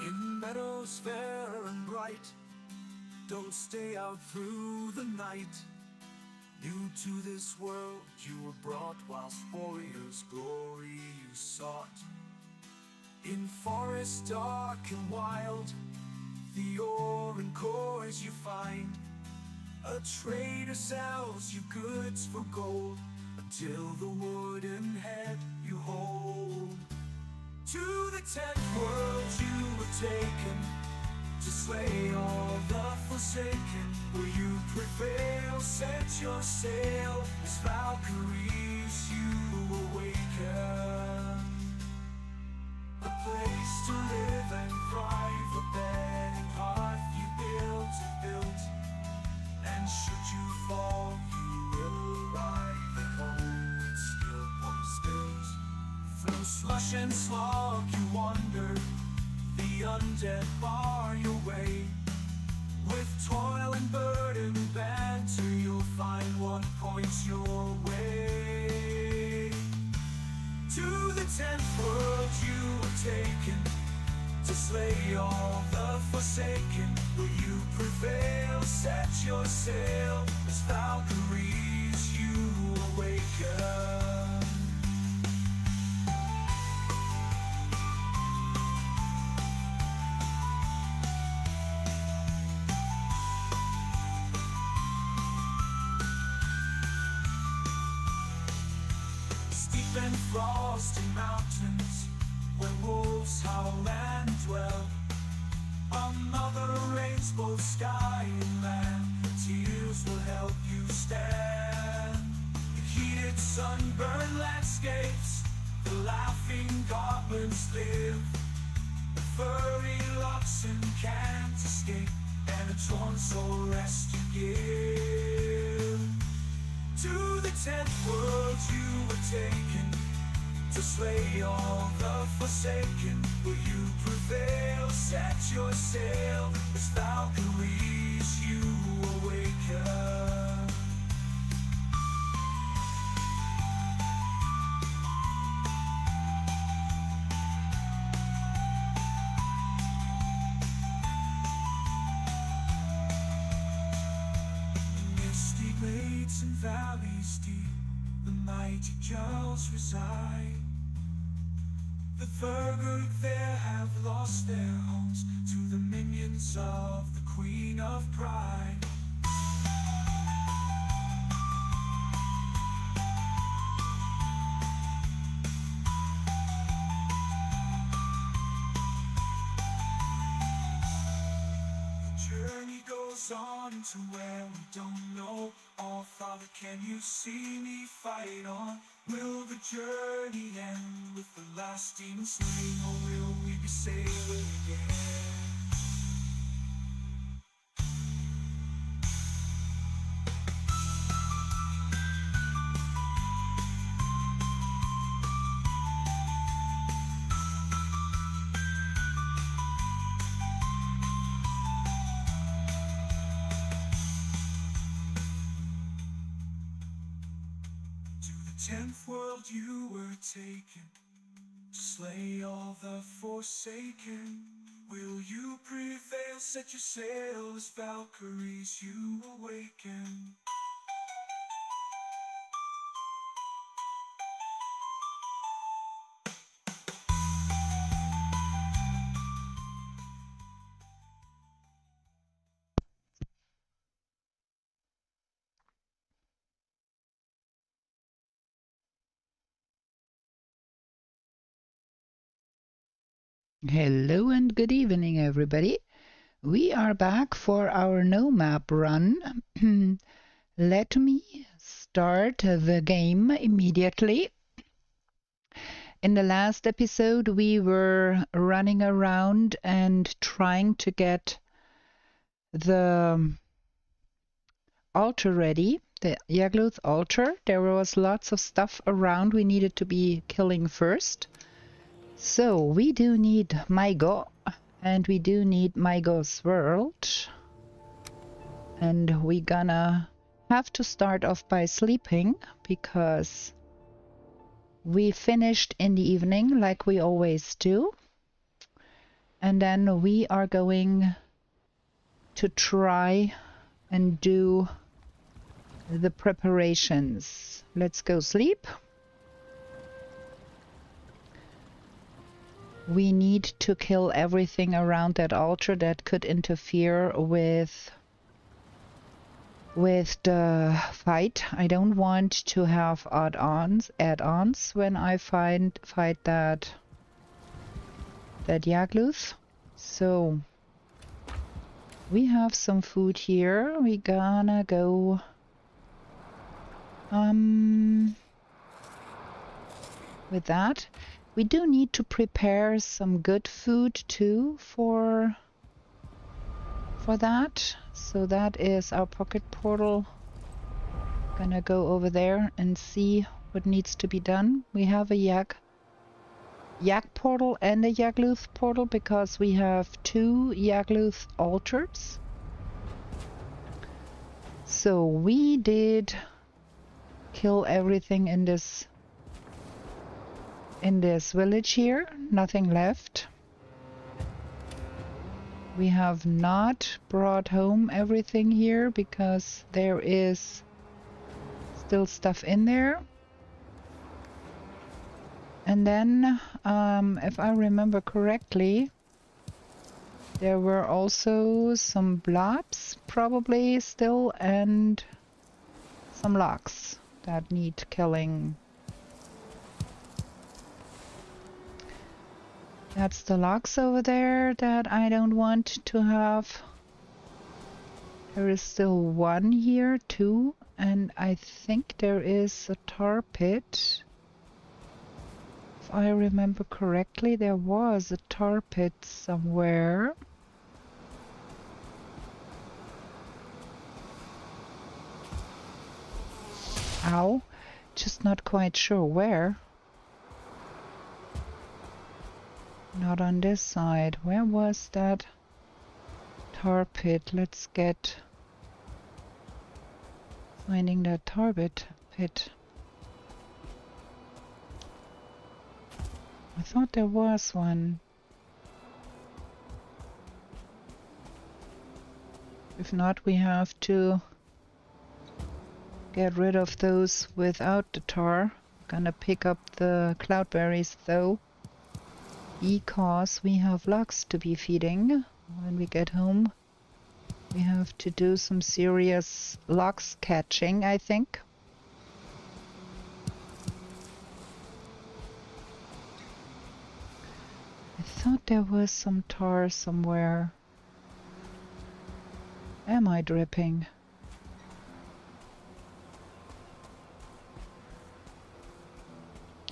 In meadows fair and bright, don't stay out through the night. New to this world you were brought, whilst warriors' glory you sought. In forests dark and wild, the ore and cores you find. A trader sells you goods for gold, until the wooden head you hold. To the 10th world you were taken, to slay all the forsaken. Will you prevail? Set your sail, as Valkyries you awaken. A place to live and thrive, a bed and hearth you built. And should you fall, you will arrive at home with skill upon skills. Through slush and slog you wander, the undead bar your way. With toil and burden and banter, you'll find what points your way. To the 10th world you were taken, to slay all the forsaken. Will you prevail? Set your sail, as Valkyries you awaken. Steep and frosty mountains, where wolves howl and dwell. Another rains both sky and land, tears will help you stand. In heated sunburned landscapes, the laughing goblins live. The furry oxen can't escape, and a torn soul rest you give. To the 10th world you were taken, to slay all the forsaken. Will you prevail? Set your sail, as Valkyries you awaken. Misty glades and valleys deep, the mighty Jarls reside. The Thurgood there have lost their homes to the minions of the Queen of Pride. The journey goes on to where we don't know. Oh, Father, can you see me fight on? Will the journey end with the last demon slain, or will we be sailing again? To the 10th world you were taken, to slay all the forsaken. Will you prevail? Set your sail, as Valkyries you awaken. Hello and good evening, everybody. We are back for our no map run. Let me start the game immediately. In the last episode, we were running around and trying to get the altar ready, the Yagluth altar. There was lots of stuff around we needed to be killing first. So we do need Maigo, and we do need Maigo's world. And we gonna have to start off by sleeping, because we finished in the evening like we always do. And then we are going to try and do the preparations. Let's go sleep. We need to kill everything around that altar that could interfere with the fight. I don't want to have add-ons when I fight that Yagluth. So we have some food here. We gonna go with that. We do need to prepare some good food too for that. So that is our pocket portal. Gonna go over there and see what needs to be done. We have a Yak portal and a Yagluth portal because we have 2 Yagluth altars. So we did kill everything in this village here. Nothing left. We have not brought home everything here because there is still stuff in there. And then, if I remember correctly, there were also some blobs probably still and some logs that need killing. That's the logs over there that I don't want to have. There is still one here too, and I think there is a tar pit. If I remember correctly, there was a tar pit somewhere. Ow, just not quite sure where. Not on this side. Where was that tar pit? Let's get finding that tar pit. I thought there was one. If not, we have to get rid of those without the tar. Gonna pick up the cloudberries though, because we have logs to be feeding. When we get home, we have to do some serious logs catching, I think. I thought there was some tar somewhere. Am I dripping?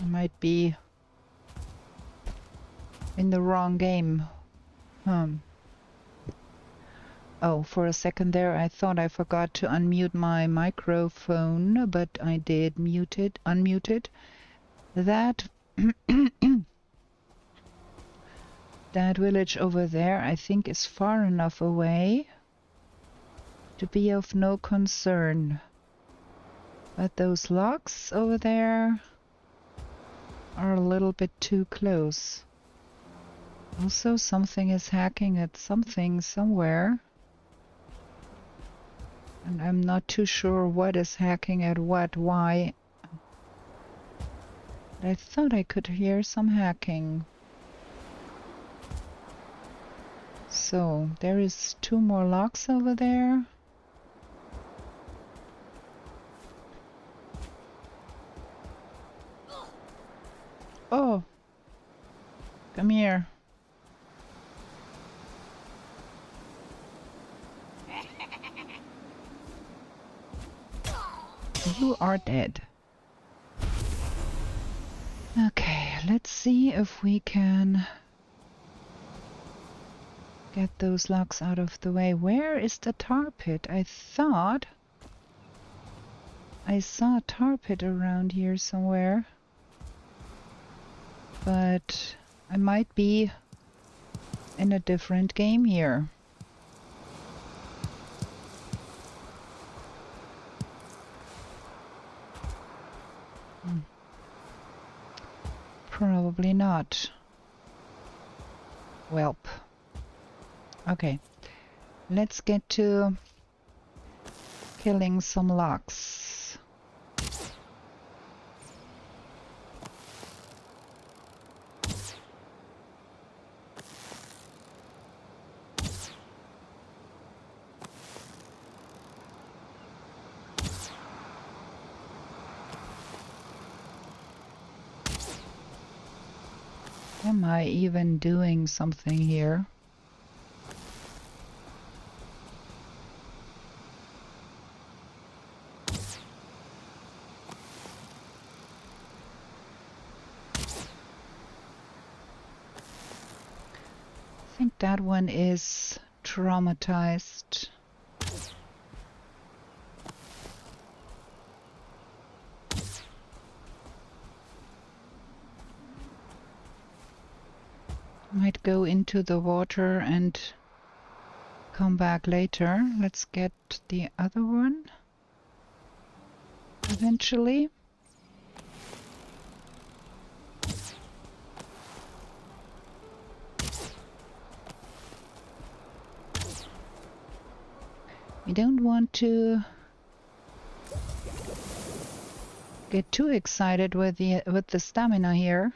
I might be in the wrong game. Oh, for a second there I thought I forgot to unmute my microphone, but I did unmute it. That that village over there I think is far enough away to be of no concern. But those logs over there are a little bit too close. Also, something is hacking at something somewhere. And I'm not too sure what is hacking at what, why. I thought I could hear some hacking. So, there is 2 more logs over there. Oh! Come here. You are dead. Okay, let's see if we can get those logs out of the way. Where is the tar pit? I thought I saw a tar pit around here somewhere. But I might be in a different game here. Probably not. Welp. Okay. Let's get to killing some logs. Am I even doing something here? I think that one is traumatized. Might go into the water and come back later. Let's get the other one eventually. We don't want to get too excited with the stamina here.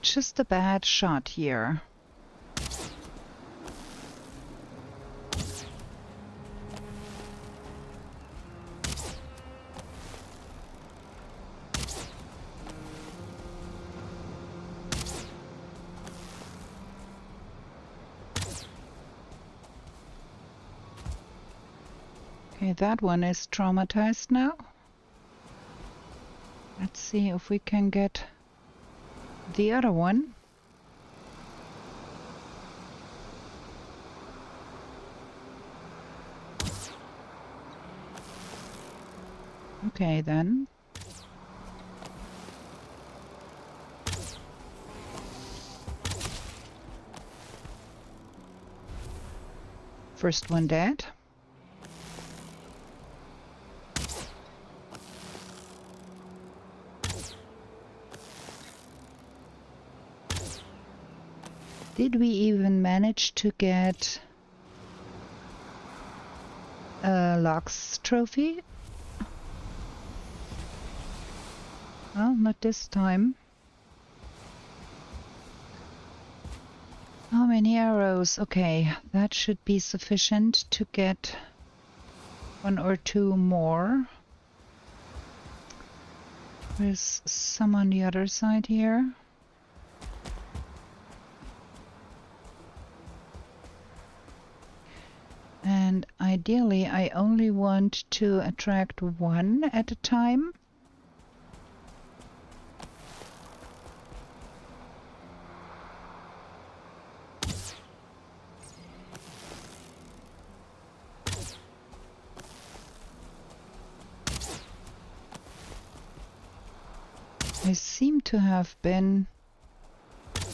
Just a bad shot here. Okay, that one is traumatized now. Let's see if we can get the other one. Okay, then. First one dead. Did we even manage to get a Lux trophy? Well, not this time. How many arrows? Okay, that should be sufficient to get one or two more. There's some on the other side here. And ideally, I only want to attract one at a time. I seem to have been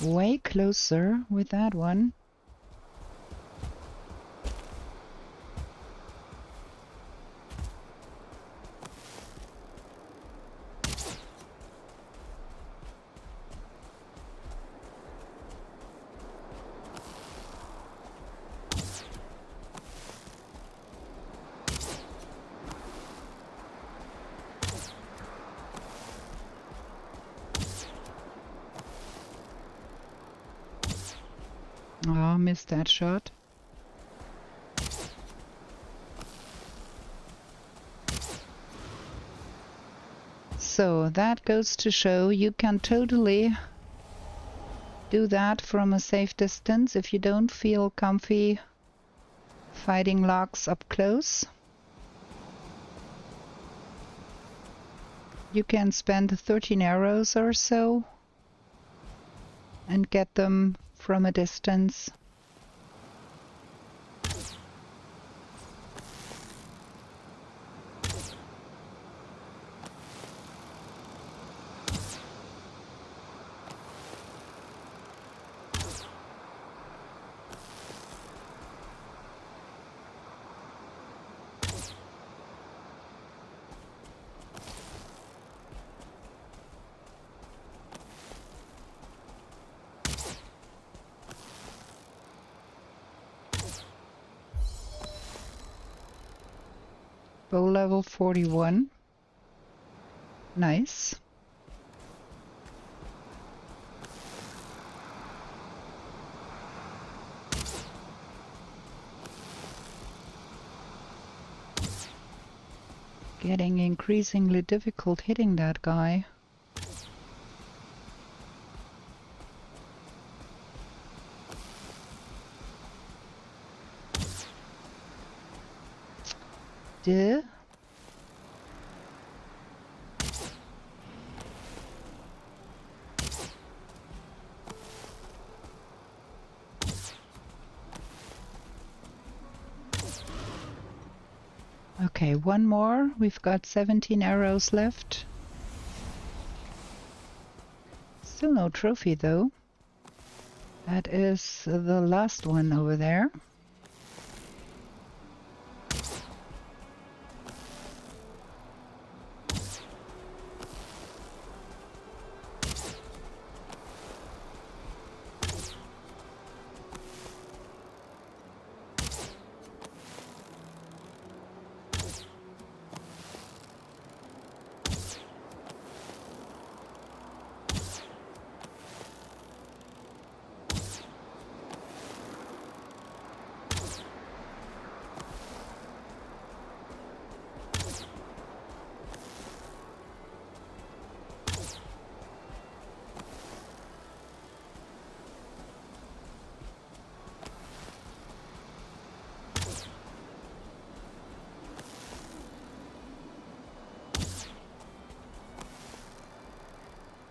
way closer with that one. Oh, missed that shot. So that goes to show you can totally do that from a safe distance if you don't feel comfy fighting logs up close. You can spend 13 arrows or so and get them from a distance. Bow level 41. Nice. Getting increasingly difficult hitting that guy. Duh. Okay, one more. We've got 17 arrows left. Still no trophy though. That is the last one over there.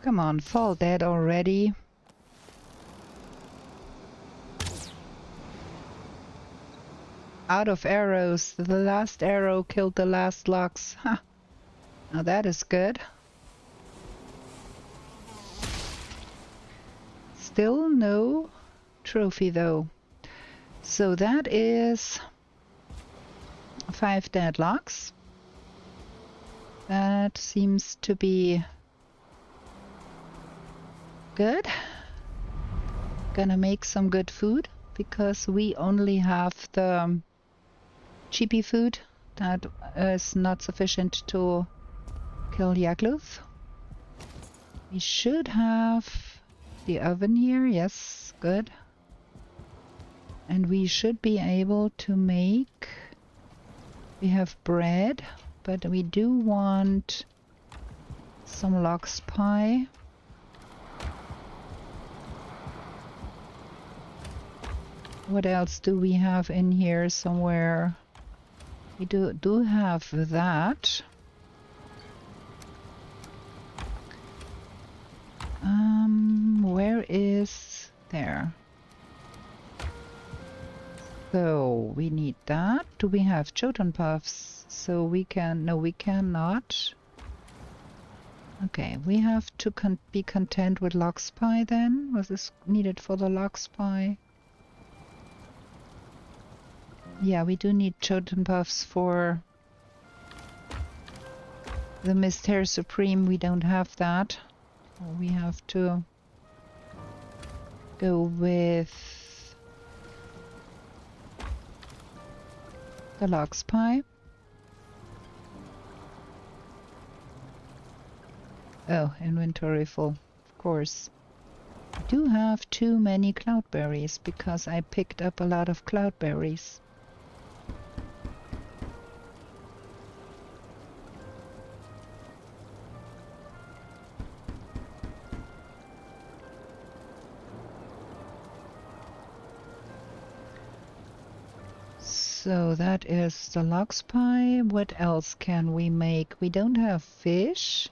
Come on, fall dead already. Out of arrows. The last arrow killed the last logs. Huh. Now that is good. Still no trophy though. So that is 5 dead logs. That seems to be good. Gonna make some good food because we only have the cheapy food that is not sufficient to kill Yagluth. We should have the oven here, yes, good. And we should be able to make... We have bread, but we do want some lox pie. What else do we have in here somewhere? We do have that. Where is there? So we need that. Do we have Jotun puffs? So we can... No, we cannot. Okay, we have to be content with lox pie then. Was this needed for the lox pie? Yeah, we do need Jotun puffs for the Mystère Supreme. We don't have that. We have to go with the lox pie. Oh, inventory full, of course. I do have too many cloudberries because I picked up a lot of cloudberries. So that is the lox pie. What else can we make? We don't have fish.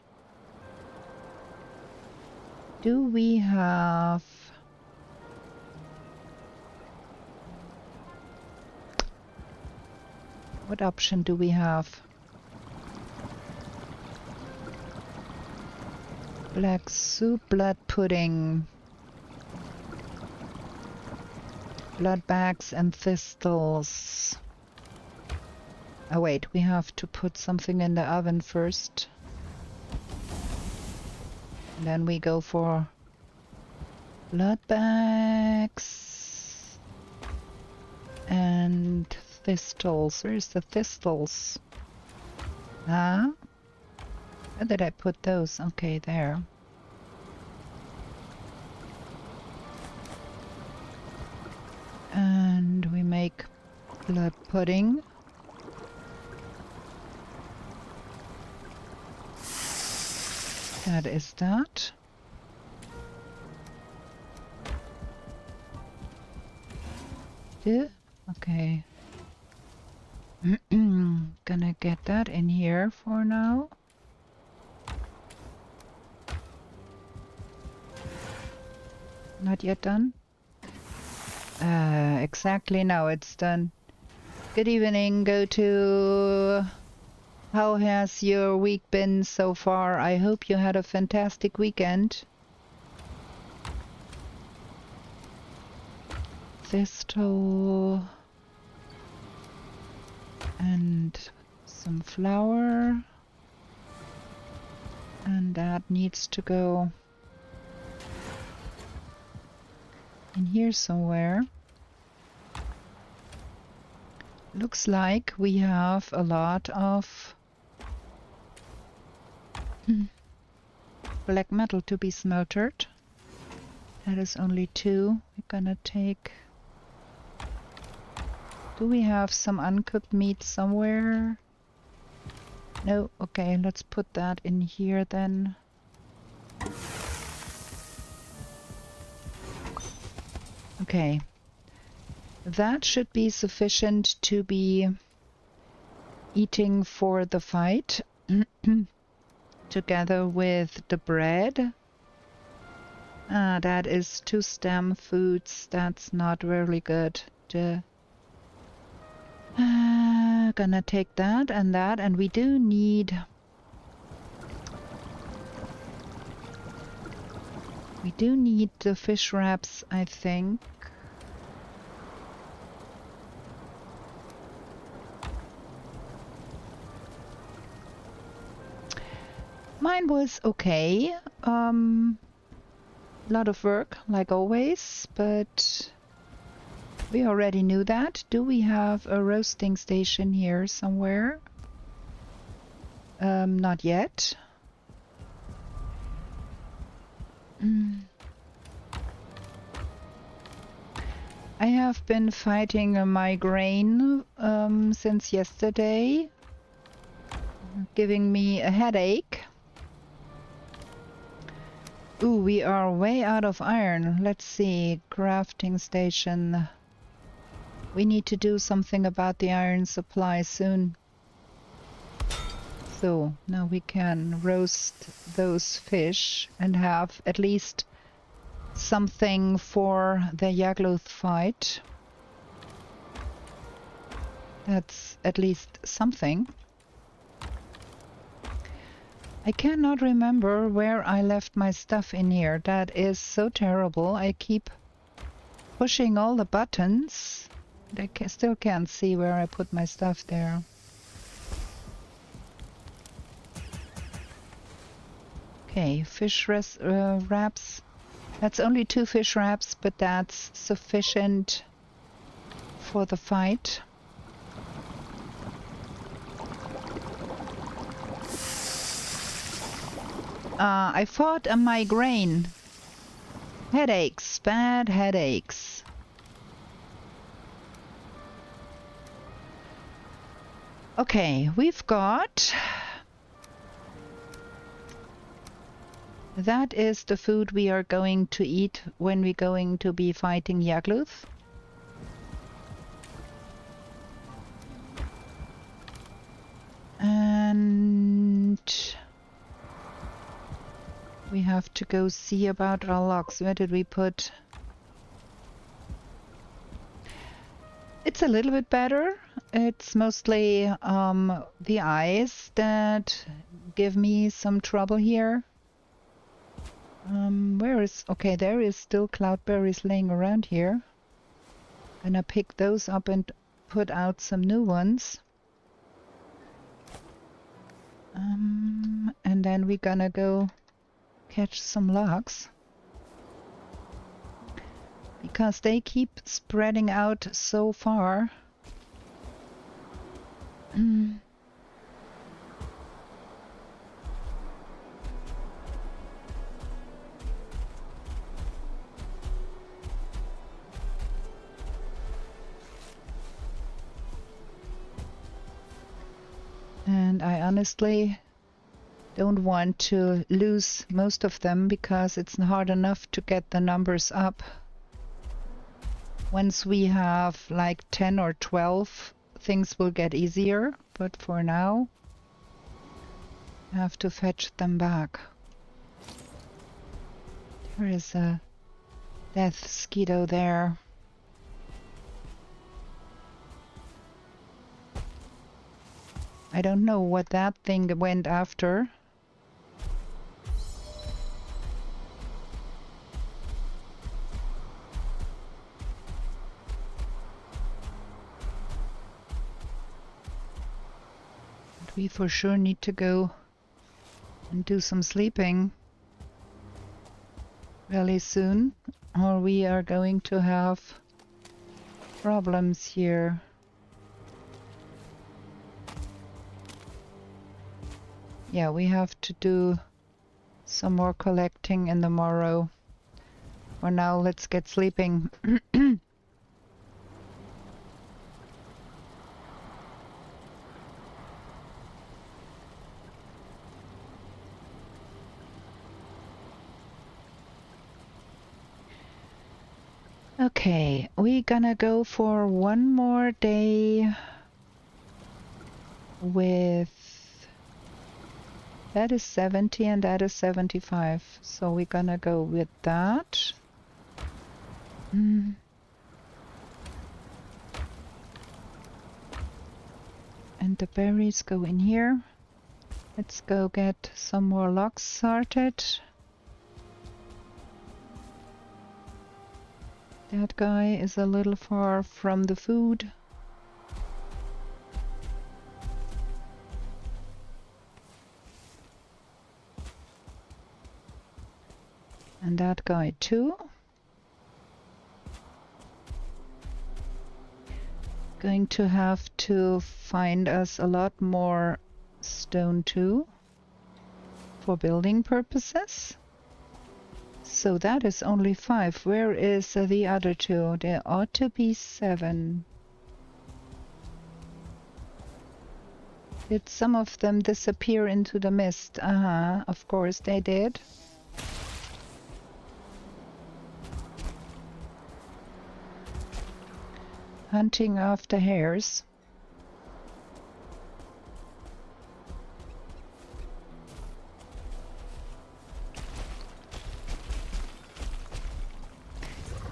Do we have... What option do we have? Black soup, blood pudding. Blood bags and thistles. Oh wait, we have to put something in the oven first. And then we go for blood bags and thistles. Where's the thistles? Where did I put those? Okay, there. And we make blood pudding. That is that. Okay. Gonna get that in here for now. Not yet done? Exactly now it's done. Good evening, go to... How has your week been so far? I hope you had a fantastic weekend. Thistle... and some flour. And that needs to go in here somewhere. Looks like we have a lot of black metal to be smelted. That is only 2. We're gonna take... Do we have some uncooked meat somewhere? No? Okay, let's put that in here then. Okay. That should be sufficient to be eating for the fight. Together with the bread. That is 2 stem foods. That's not really good. Gonna take that, and we do need... We do need the fish wraps, I think. Mine was okay. Lot of work, like always, but we already knew that. Do we have a roasting station here somewhere? Not yet. I have been fighting a migraine since yesterday, giving me a headache. Ooh, we are way out of iron. Let's see, crafting station. We need to do something about the iron supply soon. So, now we can roast those fish and have at least something for the Yagluth fight. That's at least something. I cannot remember where I left my stuff in here. That is so terrible. I keep pushing all the buttons. I still can't see where I put my stuff there. Okay, fish wraps. That's only 2 fish wraps, but that's sufficient for the fight. I fought a migraine. Headaches, bad headaches. Okay, we've got... That is the food we are going to eat when we're going to be fighting Yagluth. And... we have to go see about our logs. Where did we put... It's a little bit better. It's mostly the eyes that give me some trouble here. Where is... Okay, there is still cloudberries laying around here. Gonna pick those up and put out some new ones. And then we're gonna go catch some logs. Because they keep spreading out so far. honestly don't want to lose most of them because it's hard enough to get the numbers up. Once we have like 10 or 12, things will get easier, but for now I have to fetch them back. There is a death mosquito there. I don't know what that thing went after. But we for sure need to go and do some sleeping really soon, or we are going to have problems here. Yeah, we have to do some more collecting in the morrow. For now, let's get sleeping. Okay, we're gonna go for one more day with... That is 70 and that is 75. So we're gonna go with that. And the berries go in here. Let's go get some more logs sorted. That guy is a little far from the food. And that guy too. Going to have to find us a lot more stone too for building purposes. So that is only 5. Where is the other 2? There ought to be 7. Did some of them disappear into the mist? Of course they did. Hunting after hares.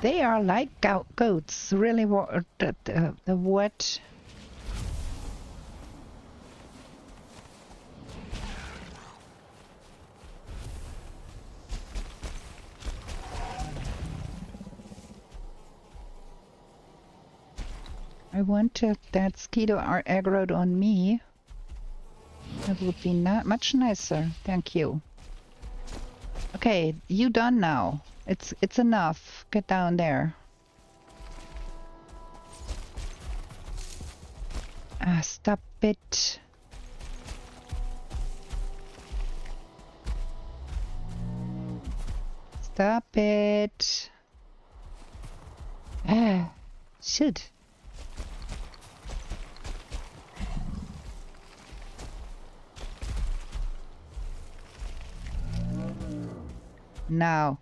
They are like goats, really. The what? I wanted that mosquito are aggroed on me. That would be much nicer. Thank you. Okay, you done now. It's enough. Get down there. Stop it. Stop it. Shoot. Now,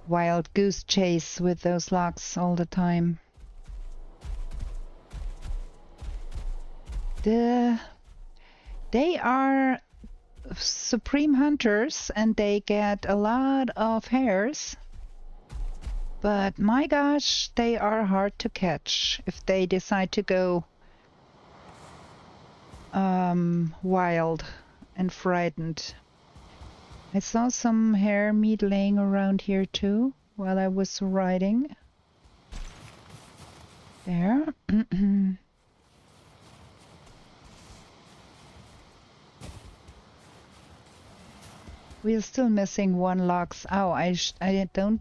wild goose chase with those logs all the time. They are supreme hunters and they get a lot of hares. But my gosh, they are hard to catch if they decide to go wild and frightened. I saw some hare meat laying around here too while I was riding. There. We are still missing 1 logs. Oh, I don't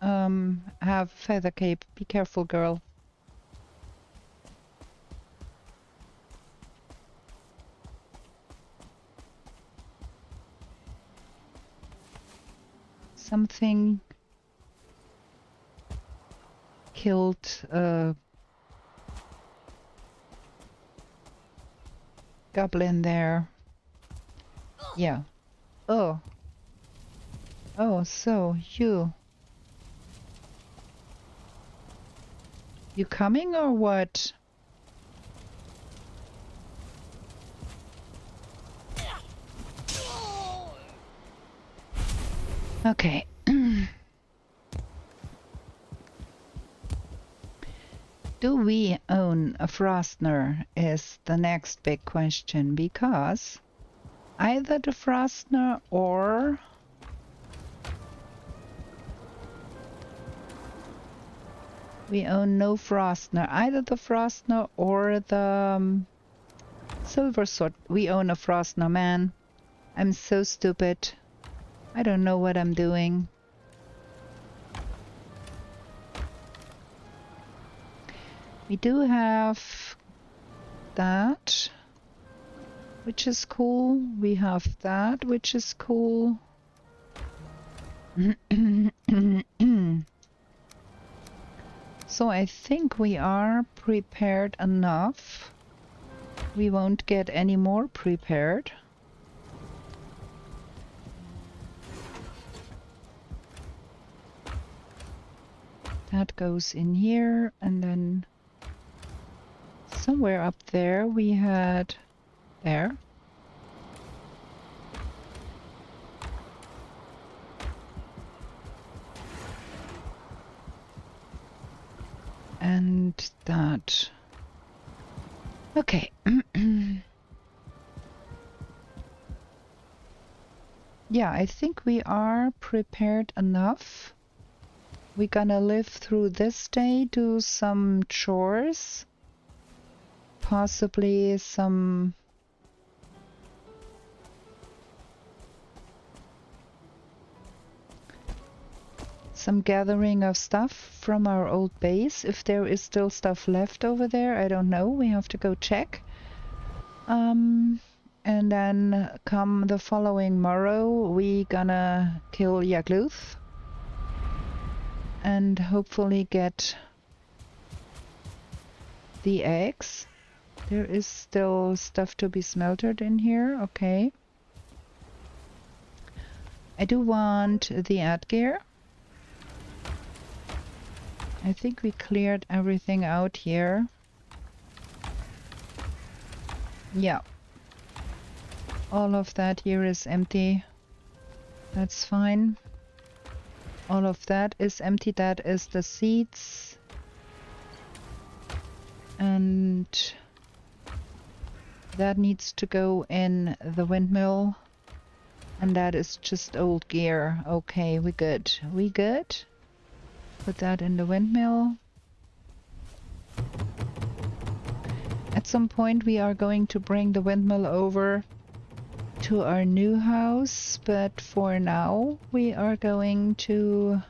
have feather cape. Be careful, girl. Something killed a goblin there. Yeah. Oh. Oh, so you coming or what? Okay. Do we own a Frostner is the next big question, because either the Frostner or we own no Frostner. Either the Frostner or the Silver Sword. We own a Frostner, man. I'm so stupid. I don't know what I'm doing. We do have that, which is cool. We have that, which is cool. So I think we are prepared enough. We won't get any more prepared. That goes in here, and then somewhere up there we had there. And that. Okay. Yeah, I think we are prepared enough. We're gonna live through this day, do some chores, possibly some gathering of stuff from our old base. If there is still stuff left over there, I don't know. We have to go check. And then come the following morrow, we gonna kill Yagluth and hopefully get the eggs. There is still stuff to be smelted in here. Okay. I do want the Adgear. I think we cleared everything out here. Yeah. All of that here is empty. That's fine. All of that is empty. That is the seeds. And that needs to go in the windmill. And that is just old gear. Okay, we good. We good. Put that in the windmill. At some point we are going to bring the windmill over to our new house, but for now we are going to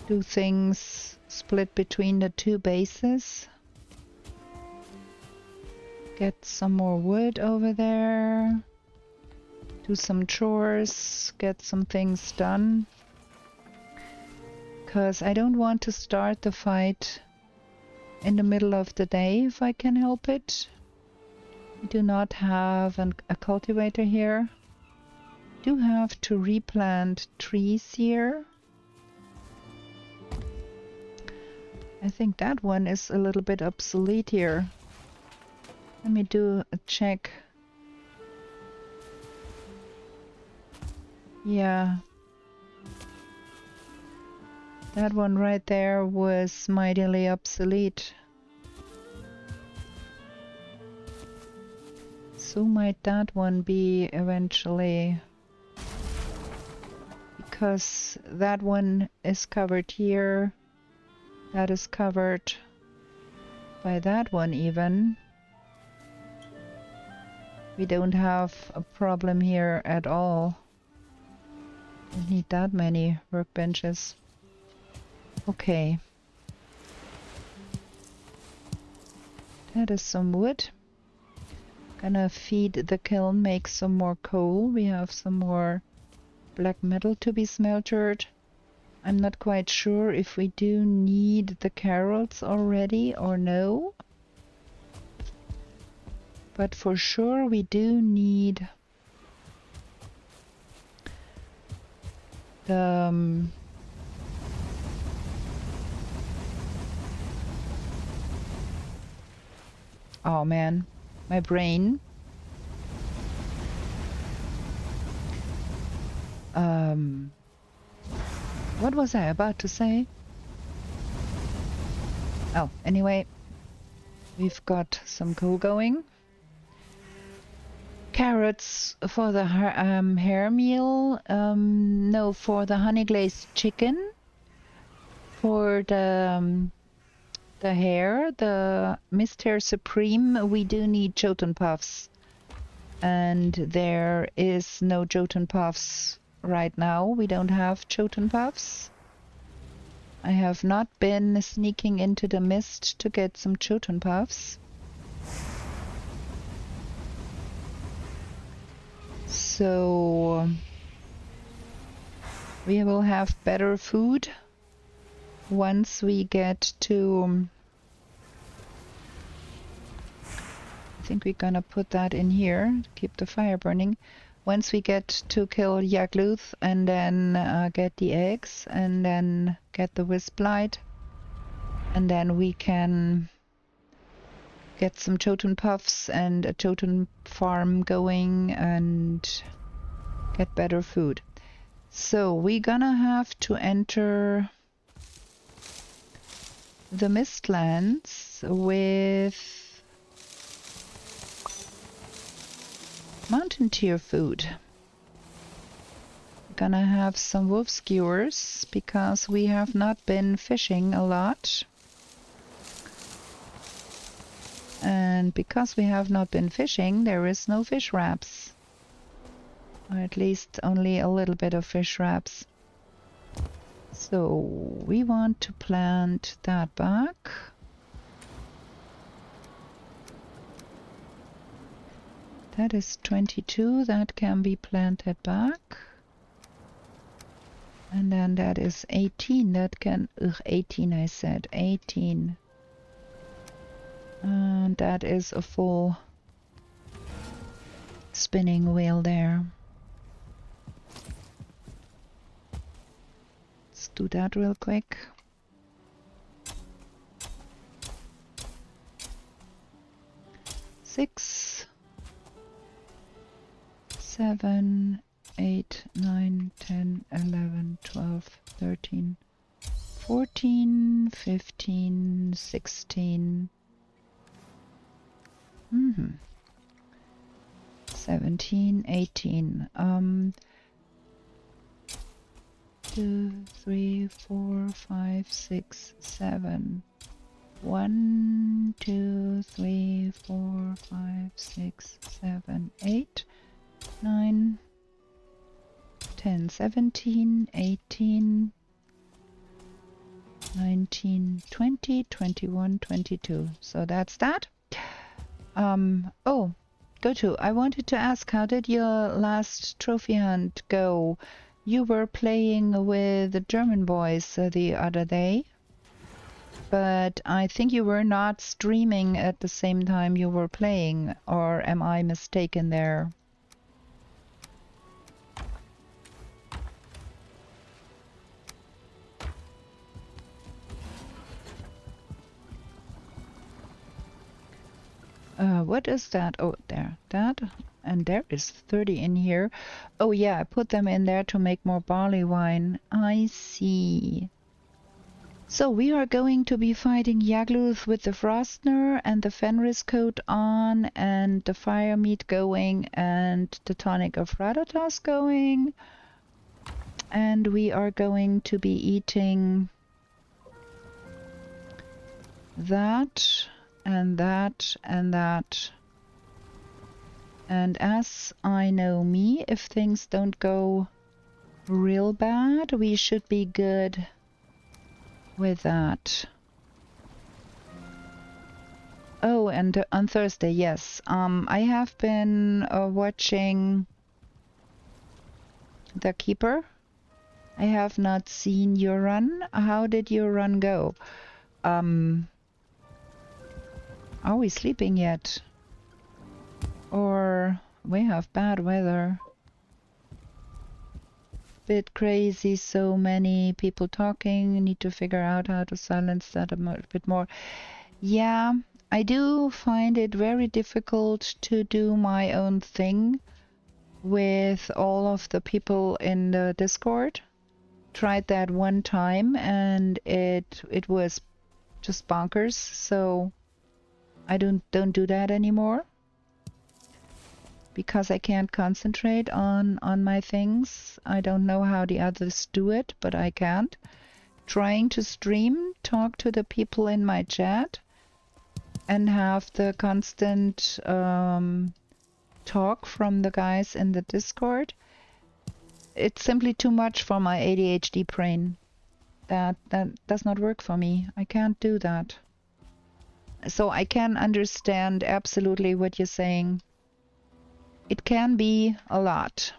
do things split between the two bases. Get some more wood over there. Do some chores. Get some things done. Because I don't want to start the fight in the middle of the day if I can help it. We do not have a cultivator here. Do have to replant trees here. I think that one is a little bit obsolete here. Let me do a check. Yeah. That one right there was mightily obsolete. So might that one be eventually, because that one is covered here, that is covered by that one even. We don't have a problem here at all. We need that many workbenches. Okay. That is some wood. Gonna feed the kiln, make some more coal. We have some more black metal to be smeltered. I'm not quite sure if we do need the carrots already or no. But for sure we do need The oh man, my brain. What was I about to say? Oh, anyway, we've got some coal going. Carrots for the hair meal. No, for the honey glazed chicken. For the hair, the Mist Hair Supreme, we do need Jotun Puffs. And there is no Jotun Puffs right now. We don't have Jotun Puffs. I have not been sneaking into the mist to get some Jotun Puffs. So we will have better food once we get to... I think we're gonna put that in here to keep the fire burning. Once we get to kill Yagluth and then get the eggs and then get the wisp light, and then we can get some Jotun Puffs and a Jotun farm going and get better food. So we're gonna have to enter the Mistlands with mountain tier food. We're gonna have some wolf skewers because we have not been fishing a lot. And because we have not been fishing, there is no fish wraps. Or at least only a little bit of fish wraps. So we want to plant that back. That is 22, that can be planted back. And then that is 18, that can, 18 I said, 18. And that is a full spinning wheel there. Let's do that real quick. Six, 7, 8, 9, 10, 11, 12, 13, 14, 15, 16, 17, 18. 2, 3, 4, 5, 6, 7. 1, 2, 3, 4, 5, 6, 7, 8, 9, 10, 17, 18, 19, 20, 21, 22. So that's that. Oh, Goto, I wanted to ask, how did your last trophy hunt go? You were playing with the German boys the other day, but I think you were not streaming at the same time you were playing, or am I mistaken there? What is that? Oh, there. That. And there is 30 in here. Oh yeah, I put them in there to make more barley wine. I see. So we are going to be fighting Yagluth with the Frostner and the Fenris coat on and the fire meat going and the tonic of Radatas going. And we are going to be eating that and that and that. And as I know me, if things don't go real bad, we should be good with that. Oh, and on Thursday, yes. I have been watching The Keeper. I have not seen your run. How did your run go? Are we sleeping yet? Or we have bad weather. bit crazy. So many people talking. Need to figure out how to silence that a bit more. Yeah, I do find it very difficult to do my own thing with all of the people in the Discord. Tried that one time and it was just bonkers, so I don't do that anymore because I can't concentrate on my things. I don't know how the others do it, but I can't. Trying to stream, talk to the people in my chat and have the constant talk from the guys in the Discord. It's simply too much for my ADHD brain. That does not work for me. I can't do that. So I can understand absolutely what you're saying. It can be a lot.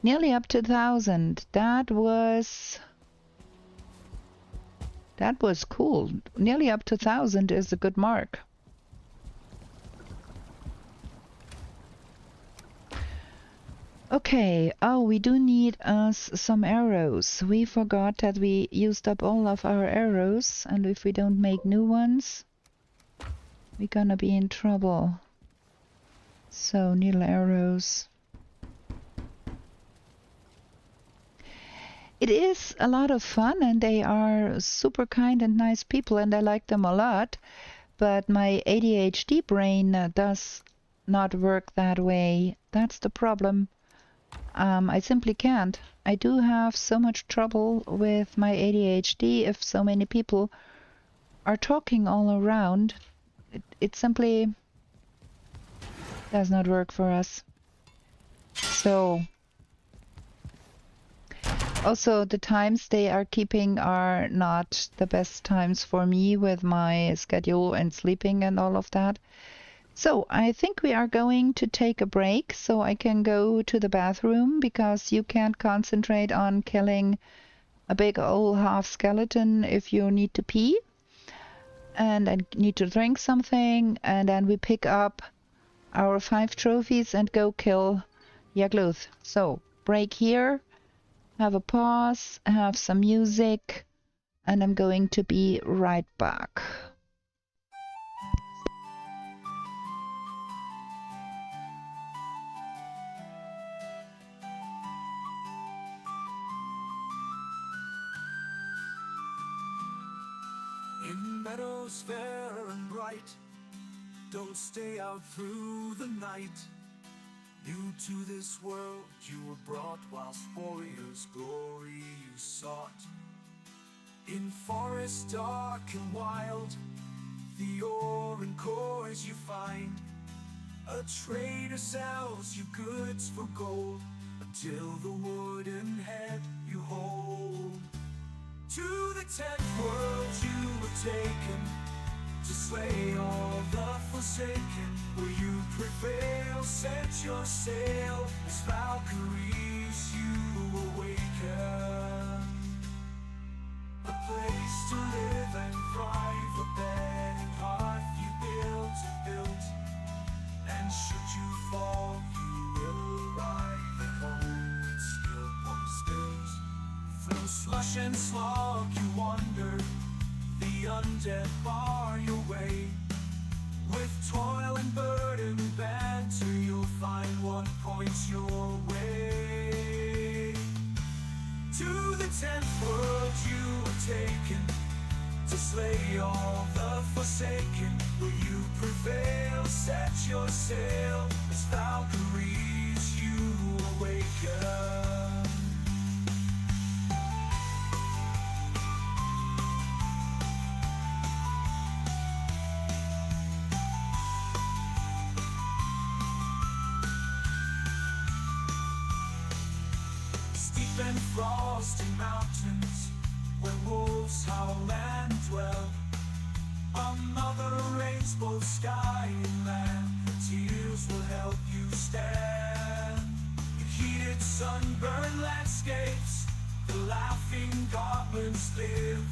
Nearly up to 1,000. That was cool. Nearly up to 1,000 is a good mark. Okay, oh, we do need some arrows. We forgot that we used up all of our arrows, and if we don't make new ones, we're gonna be in trouble. So, needle arrows. It is a lot of fun, and they are super kind and nice people, and I like them a lot, but my ADHD brain does not work that way. That's the problem. I simply can't. I do have so much trouble with my ADHD if so many people are talking all around. It simply does not work for us. So, also the times they are keeping are not the best times for me with my schedule and sleeping and all of that. So I think we are going to take a break so I can go to the bathroom because you can't concentrate on killing a big old half skeleton if you need to pee. And I need to drink something, and then we pick up our 5 trophies and go kill Yagluth. So break here, have a pause, have some music, and I'm going to be right back. In meadows fair and bright, don't stay out through the night. New to this world you were brought, whilst warriors' glory you sought. In forest dark and wild, the ore and cores you find. A trader sells you goods for gold, until the wooden head you hold. To the 10th world you were taken, to slay all the forsaken. Will you prevail? Set your sail, as Valkyries you awaken. A place to live and thrive, a bed and hearth you built, and should you fall you will arrive at home with skill upon skills. Through slush and slog you wander, the undead bar your way. With toil and burden banter you'll find what points your way. To the 10th world you were taken, to slay all the forsaken. Will you prevail? Set your sail, as Valkyries you awaken. And frosty mountains, where wolves howl and dwell. Another rains both sky and land, the tears will help you stand. In heated sunburned landscapes, the laughing goblins live.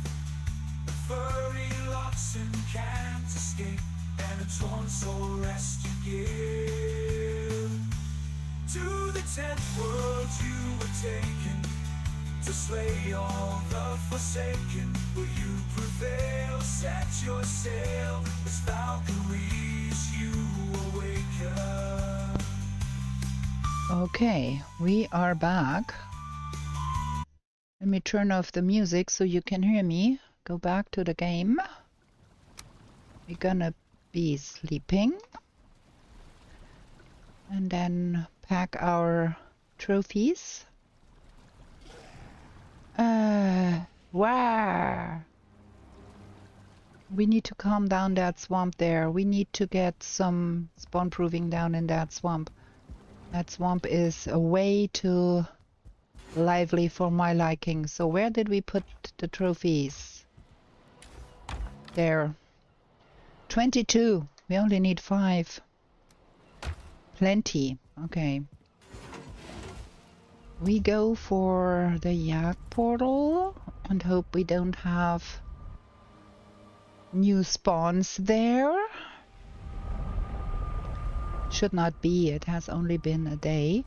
The furry oxen can't escape, and a torn soul rest you give. To the tent world you were taken, to slay all the forsaken. Will you prevail? Set your sail, as Valkyries you awaken. Okay, we are back. Let me turn off the music so you can hear me. Go back to the game. We're gonna be sleeping. And then pack our trophies. Wow! We need to calm down that swamp there. We need to get some spawn proofing down in that swamp. That swamp is way too lively for my liking. So where did we put the trophies? There. 22. We only need 5. Plenty. Okay. We go for the Yak portal and hope we don't have new spawns there. Should not be. It has only been a day.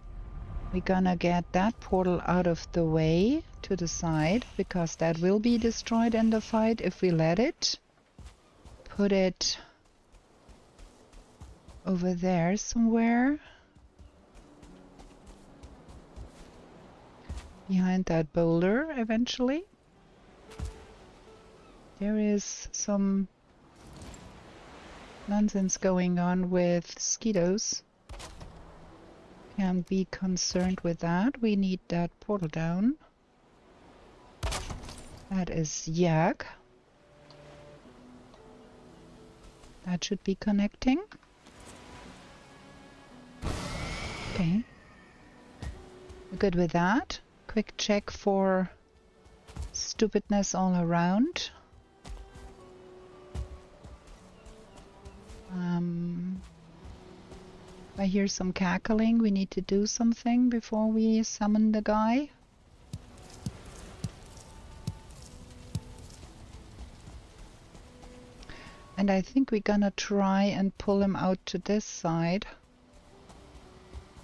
We're gonna get that portal out of the way to the side, because that will be destroyed in the fight if we let it. Put it over there somewhere. Behind that boulder eventually. There is some nonsense going on with mosquitoes. Can't be concerned with that. We need that portal down. That is Yak. That should be connecting. Okay. We're good with that. Quick check for stupidness all around. I hear some cackling. We need to do something before we summon the guy. And I think we're gonna try and pull him out to this side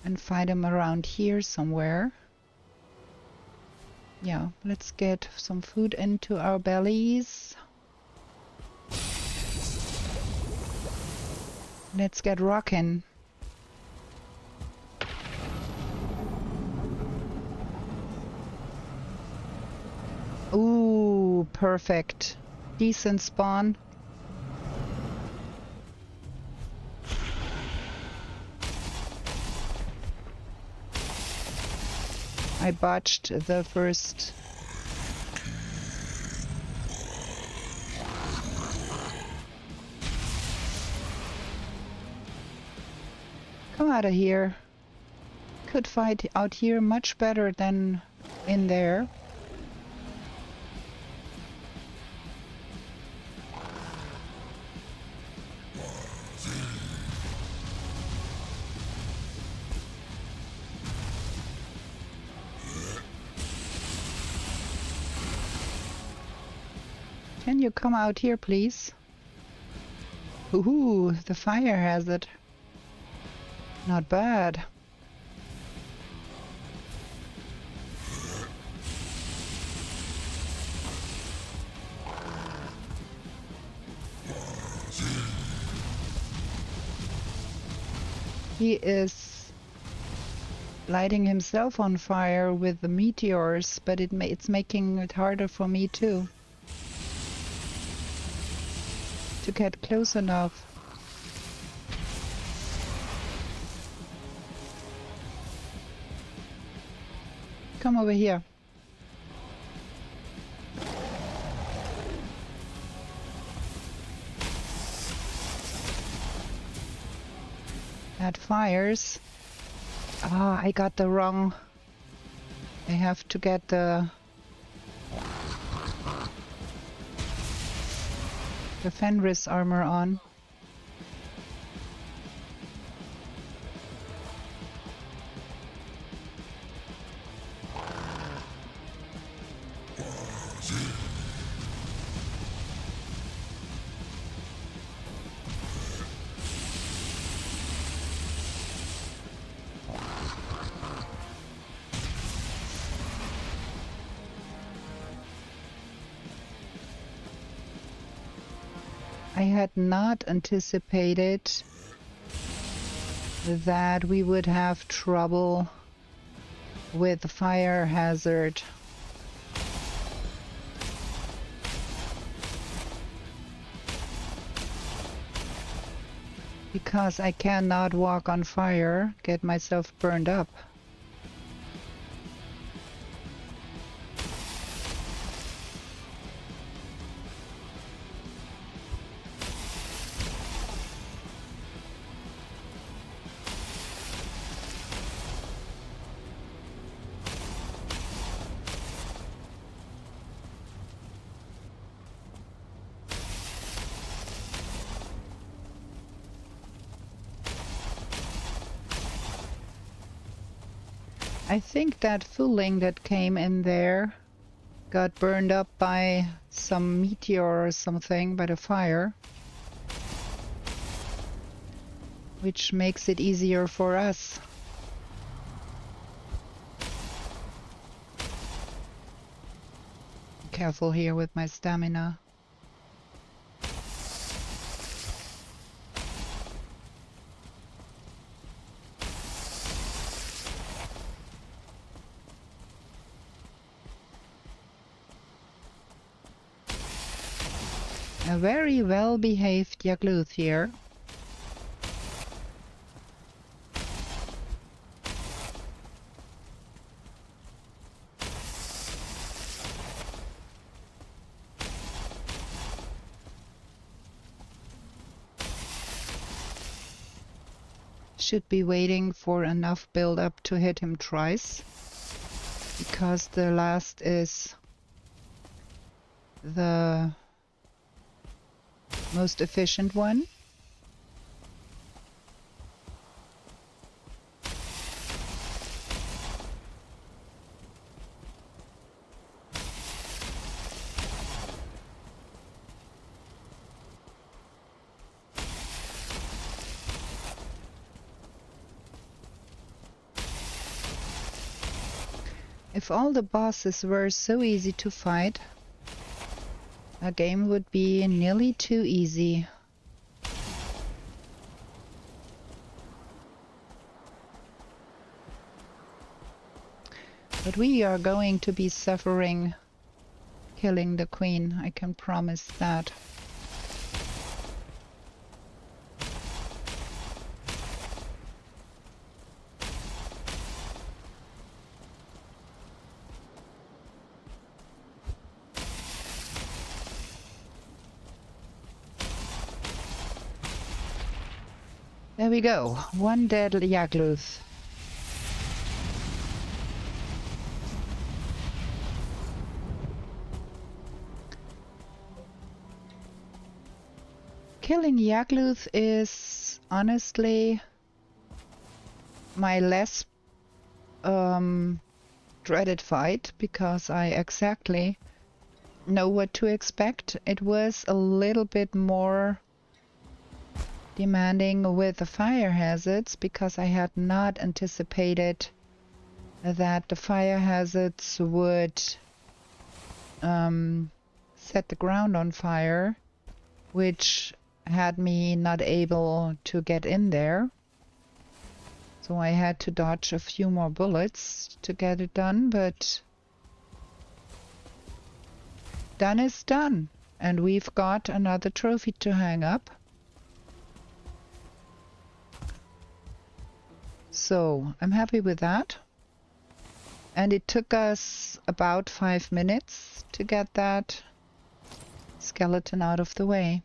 and fight him around here somewhere. Yeah, let's get some food into our bellies. Let's get rockin'. Ooh, perfect. Decent spawn. I botched the first. Come out of here. Could fight out here much better than in there. Can you come out here, please? Ooh, the Firehazard. Not bad. He is lighting himself on fire with the meteors, but it's making it harder for me too to get close enough. Come over here. That fires. Ah, I got the wrong. I have to get the Fenris armor on. I had not anticipated that we would have trouble with the Firehazard. Because I cannot walk on fire, get myself burned up. I think that fooling that came in there got burned up by some meteor or something, by the fire. Which makes it easier for us. Careful here with my stamina. A very well-behaved Yagluth here. Should be waiting for enough build-up to hit him twice, because the last is the most efficient one. If all the bosses were so easy to fight, a game would be nearly too easy. But we are going to be suffering killing the queen, I can promise that. There we go, one dead Yagluth. Killing Yagluth is honestly my less dreaded fight, because I exactly know what to expect. It was a little bit more demanding with the fire hazards, because I had not anticipated that the fire hazards would set the ground on fire, which had me not able to get in there. So I had to dodge a few more bullets to get it done, but done is done. And we've got another trophy to hang up. So I'm happy with that. And it took us about 5 minutes to get that skeleton out of the way.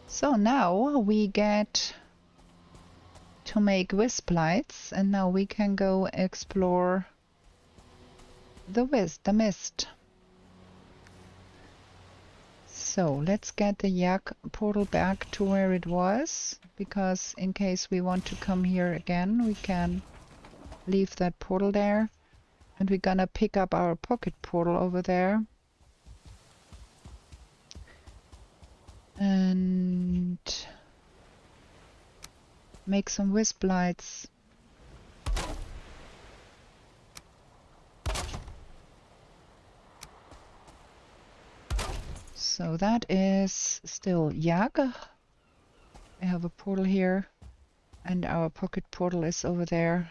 So now we get to make wisp lights, and now we can go explore the mist. So let's get the Yak portal back to where it was, because in case we want to come here again, we can leave that portal there. And we're gonna pick up our pocket portal over there. And make some wisp lights. So So that is still Yag. I have a portal here, and our pocket portal is over there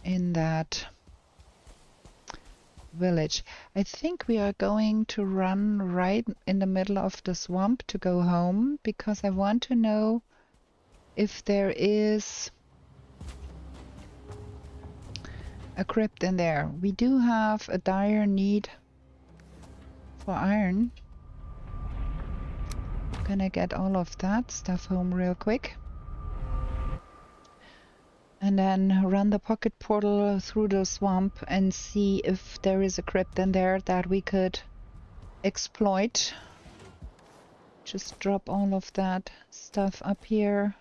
in that village. I think we are going to run right in the middle of the swamp to go home, because I want to know if there is a crypt in there. We do have a dire need for iron. Gonna get all of that stuff home real quick. And then run the pocket portal through the swamp and see if there is a crypt in there that we could exploit. Just drop all of that stuff up here.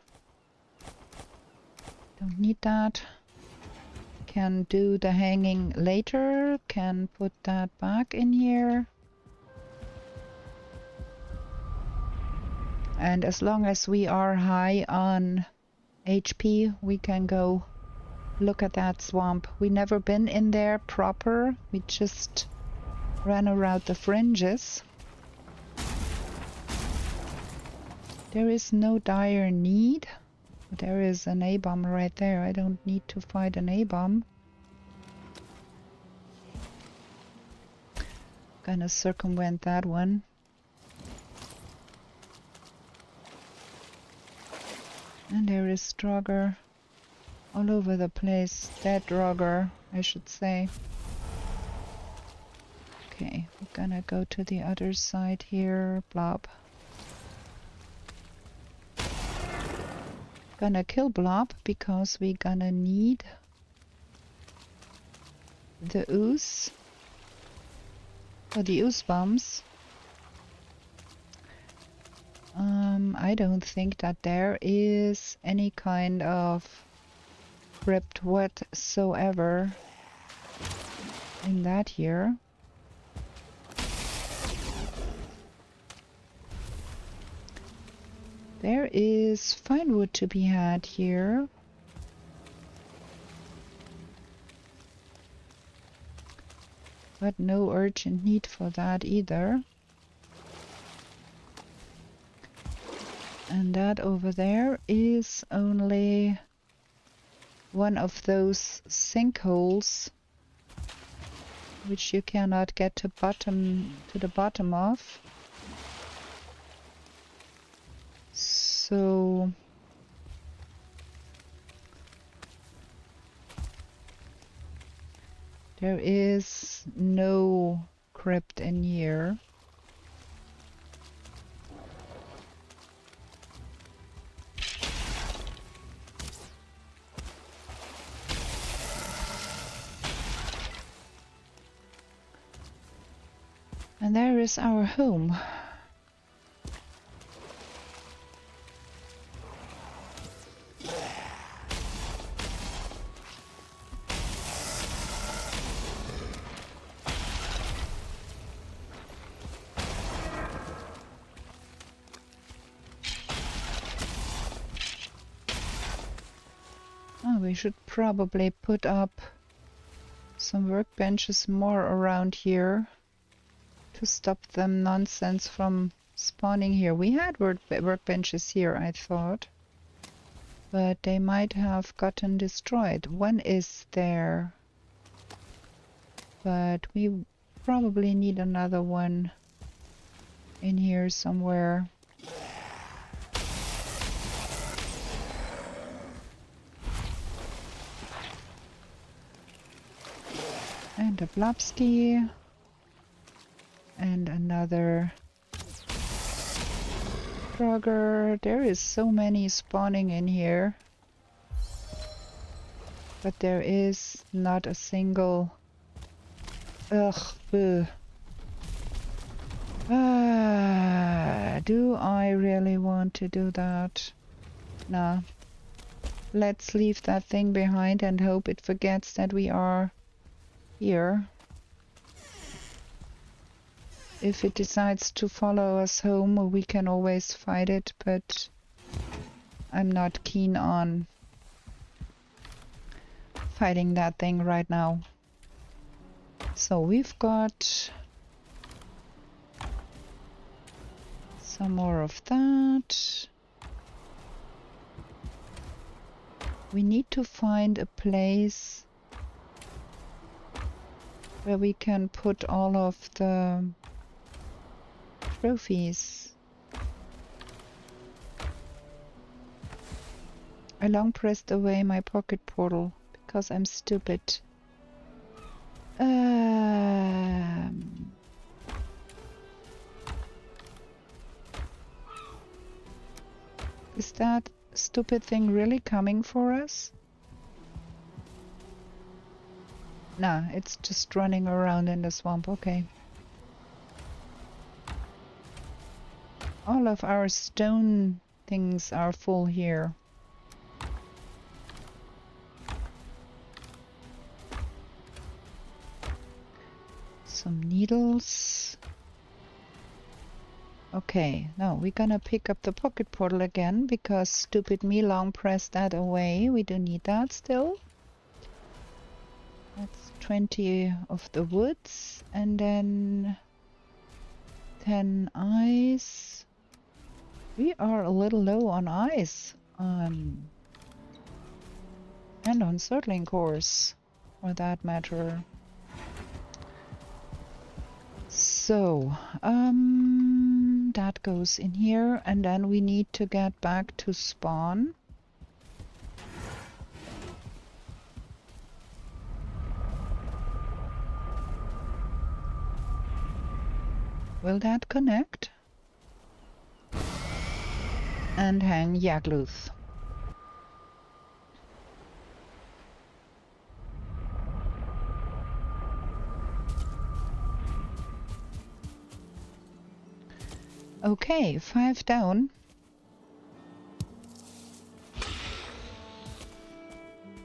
Don't need that. Can do the hanging later. Can put that back in here. And as long as we are high on HP, we can go look at that swamp. We never been in there proper. We just ran around the fringes. There is no dire need. There is an A-bomb right there. I don't need to fight an A-bomb. Gonna circumvent that one. And there is Draugr all over the place. Dead Draugr, I should say. Okay, we're gonna go to the other side here. Blob. Gonna kill Blob because we're gonna need the ooze. For the ooze bombs. I don't think that there is any kind of crypt whatsoever in that here. There is fine wood to be had here. But no urgent need for that either. And that over there is only one of those sinkholes which you cannot get to the bottom of. So there is no crypt in here. And there is our home. Oh, we should probably put up some workbenches more around here to stop them nonsense from spawning here. We had workbenches here, I thought, but they might have gotten destroyed. One is there, but we probably need another one in here somewhere. And a Blobski. And another Draugr. There is so many spawning in here. But there is not a single... Ugh. Bleh. Do I really want to do that? Nah. Let's leave that thing behind and hope it forgets that we are here. If it decides to follow us home, we can always fight it, but I'm not keen on fighting that thing right now. So we've got Some more of that. We need to find a place where we can put all of the trophies. I long pressed away my pocket portal because I'm stupid. Is that stupid thing really coming for us? Nah, it's just running around in the swamp, okay. All of our stone things are full here. Some needles. Okay, now we're gonna pick up the pocket portal again because stupid me long pressed that away. We don't need that still. That's 20 of the woods and then 10 ice. We are a little low on ice. And on circling course, for that matter. So, that goes in here, and then we need to get back to spawn. Will that connect? And hang Yagluth. Okay, 5 down.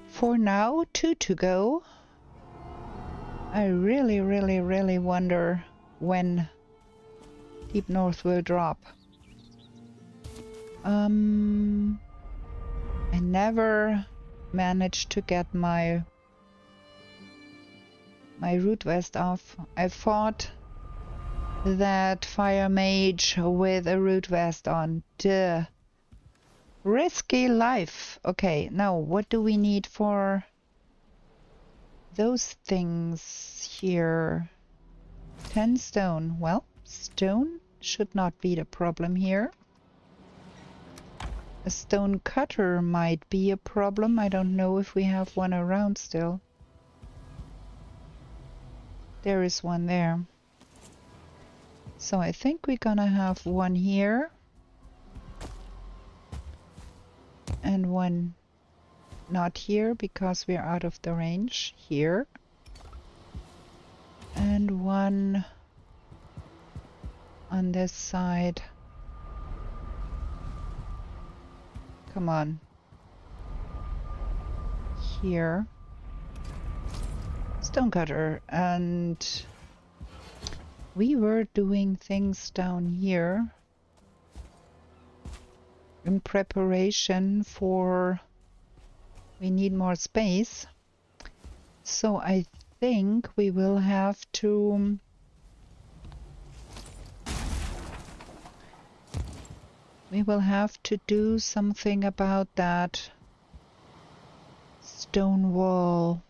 For now, 2 to go. I really wonder when Deep North will drop. I never managed to get my root vest off. I fought that fire mage with a root vest on. Duh. Risky life. Okay, now what do we need for those things here? 10 stone. Well, stone should not be the problem here. A stone cutter might be a problem. I don't know if we have one around still. There is one there. So I think we're gonna have one here. And one not here because we're out of the range here. And one on this side. Come on. Here. Stonecutter. And we were doing things down here in preparation for we need more space. So I think we will have to do something about that stone wall.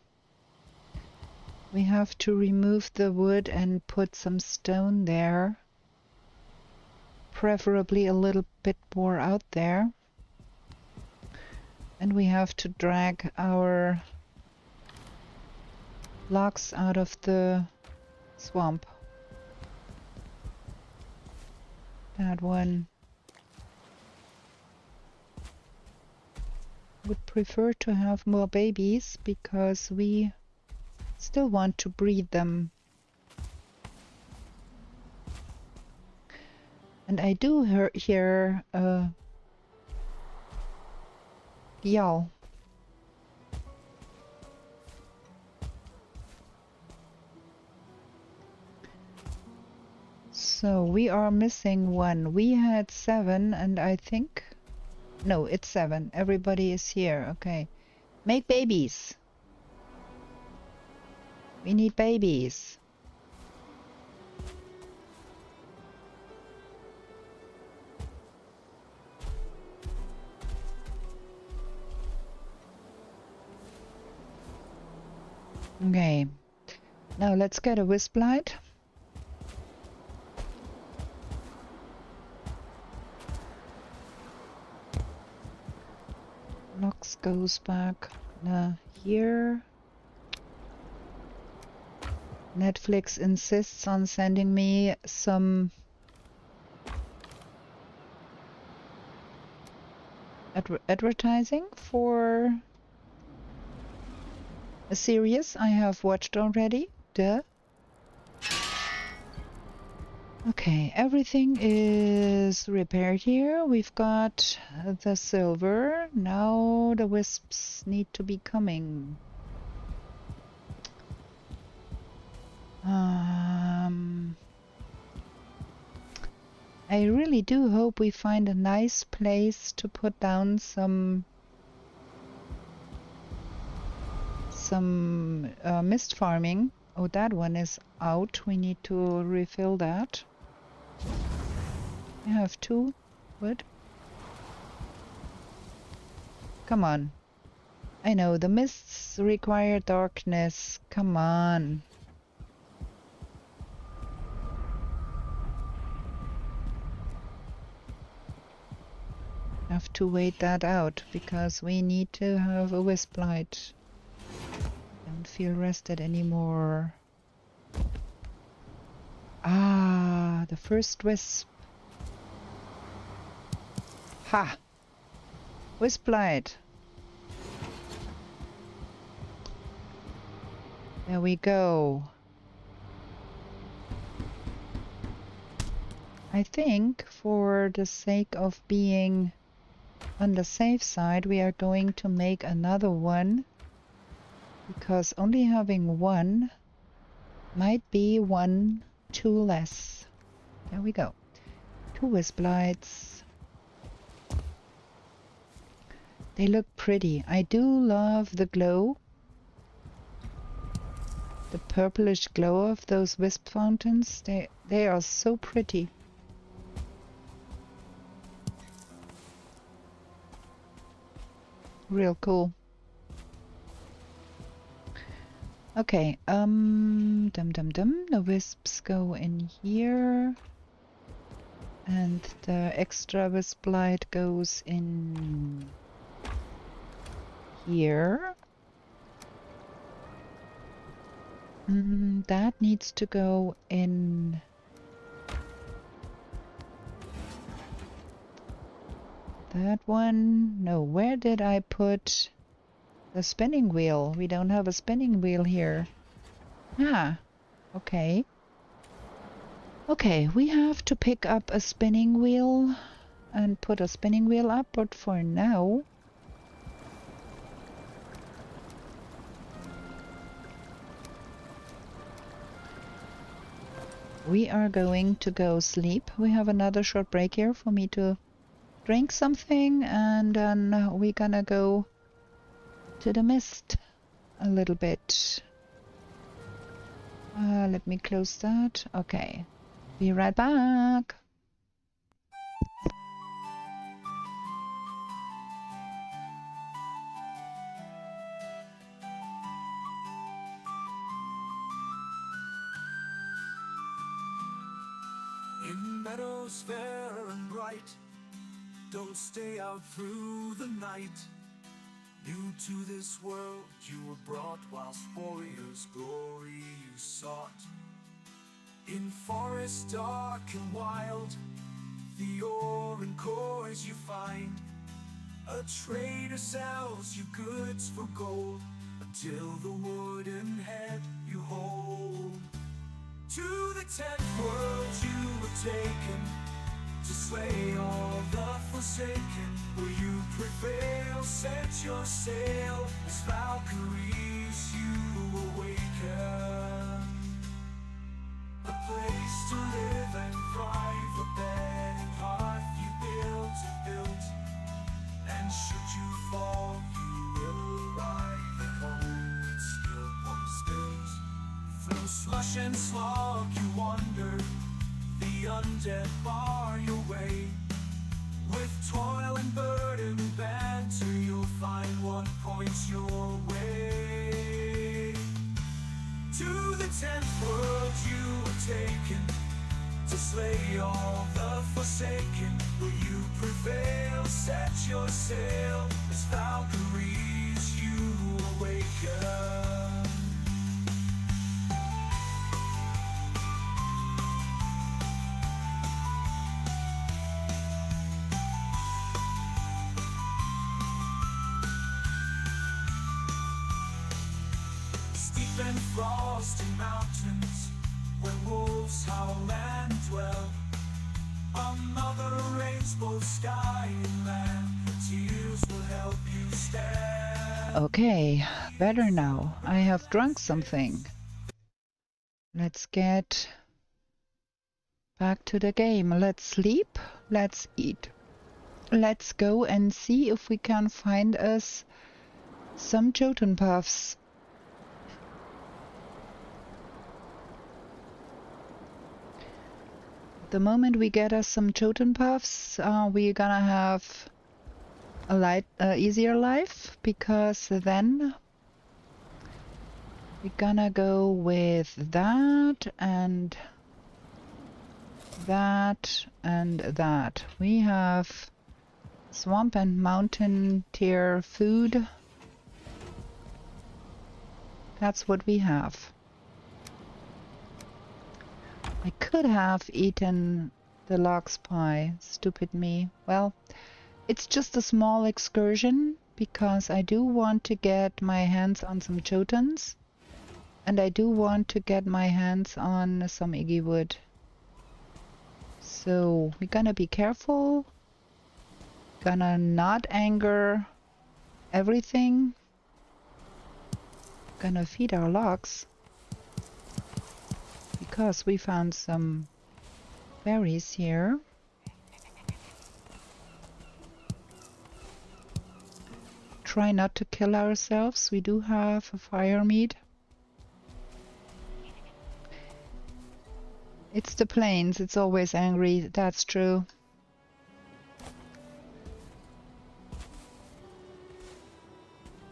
We have to remove the wood and put some stone there. Preferably a little bit more out there. And we have to drag our logs out of the swamp. That one. Would prefer to have more babies because we still want to breed them. And I do hear a yowl. So we are missing one. We had 7 and I think... No, it's 7. Everybody is here. Okay. Make babies. We need babies. Okay, now let's get a wisp light. Nox goes back here. Netflix insists on sending me some advertising for a series I have watched already. Duh. Okay, everything is repaired here. We've got the silver. Now the wisps need to be coming. I really do hope we find a nice place to put down some mist farming. Oh, that one is out. We need to refill that. I have 2 wood. Come on. I know, the mists require darkness. Come on. Have to wait that out because we need to have a wisp light. Don't feel rested anymore. Ah, the first wisp. Ha! Wisp light. There we go. I think for the sake of being on the safe side, we are going to make another one, because only having one might be one too less. There we go. 2 wisp lights. They look pretty. I do love the glow. The purplish glow of those wisp fountains. They are so pretty. Real cool. Okay, the wisps go in here. And the extra wisp light goes in here. That needs to go in that one. No, where did I put the spinning wheel? We don't have a spinning wheel here. Ah, okay. Okay, we have to pick up a spinning wheel and put a spinning wheel up, but for now we are going to go sleep. We have another short break here for me to drink something, and then we're gonna go to the mist a little bit. Let me close that. Okay, be right back. In meadows fair and bright, don't stay out through the night. New to this world you were brought, whilst warriors' glory you sought. In forest dark and wild, the ore and cores you find. A trader sells you goods for gold, until the wooden head you hold. To the 10th world you were taken, to slay all the forsaken. Will you prevail? Set your sail, as Valkyries you awaken. A place to live and thrive, a bed and hearth you built, and should you fall you will arrive at home with steel pumps built. Through slush and slog you wander, the undead bar your way. With toil and burden banter, you'll find what points your way. slay all the forsaken. Will you prevail? Set your sail as Valkyries you awaken. Steep and frosty mountains, where wolves howl and dwell. Another rains both sky and land. Tears will help you stand. Okay, better now. I have drunk something. Let's get back to the game. Let's sleep. Let's eat. Let's go and see if we can find us some Jotun puffs. The moment we get us some Jotun puffs, we're gonna have a easier life, because then we're gonna go with that and that and that. We have swamp and mountain tier food. That's what we have. I could have eaten the lox pie. Stupid me. Well, it's just a small excursion, because I do want to get my hands on some Jotuns. And I do want to get my hands on some Iggy wood. So we're gonna be careful. Gonna not anger everything. Gonna feed our logs, because we found some berries here. Try not to kill ourselves. We do have a fire meat. It's the plains. It's always angry. That's true.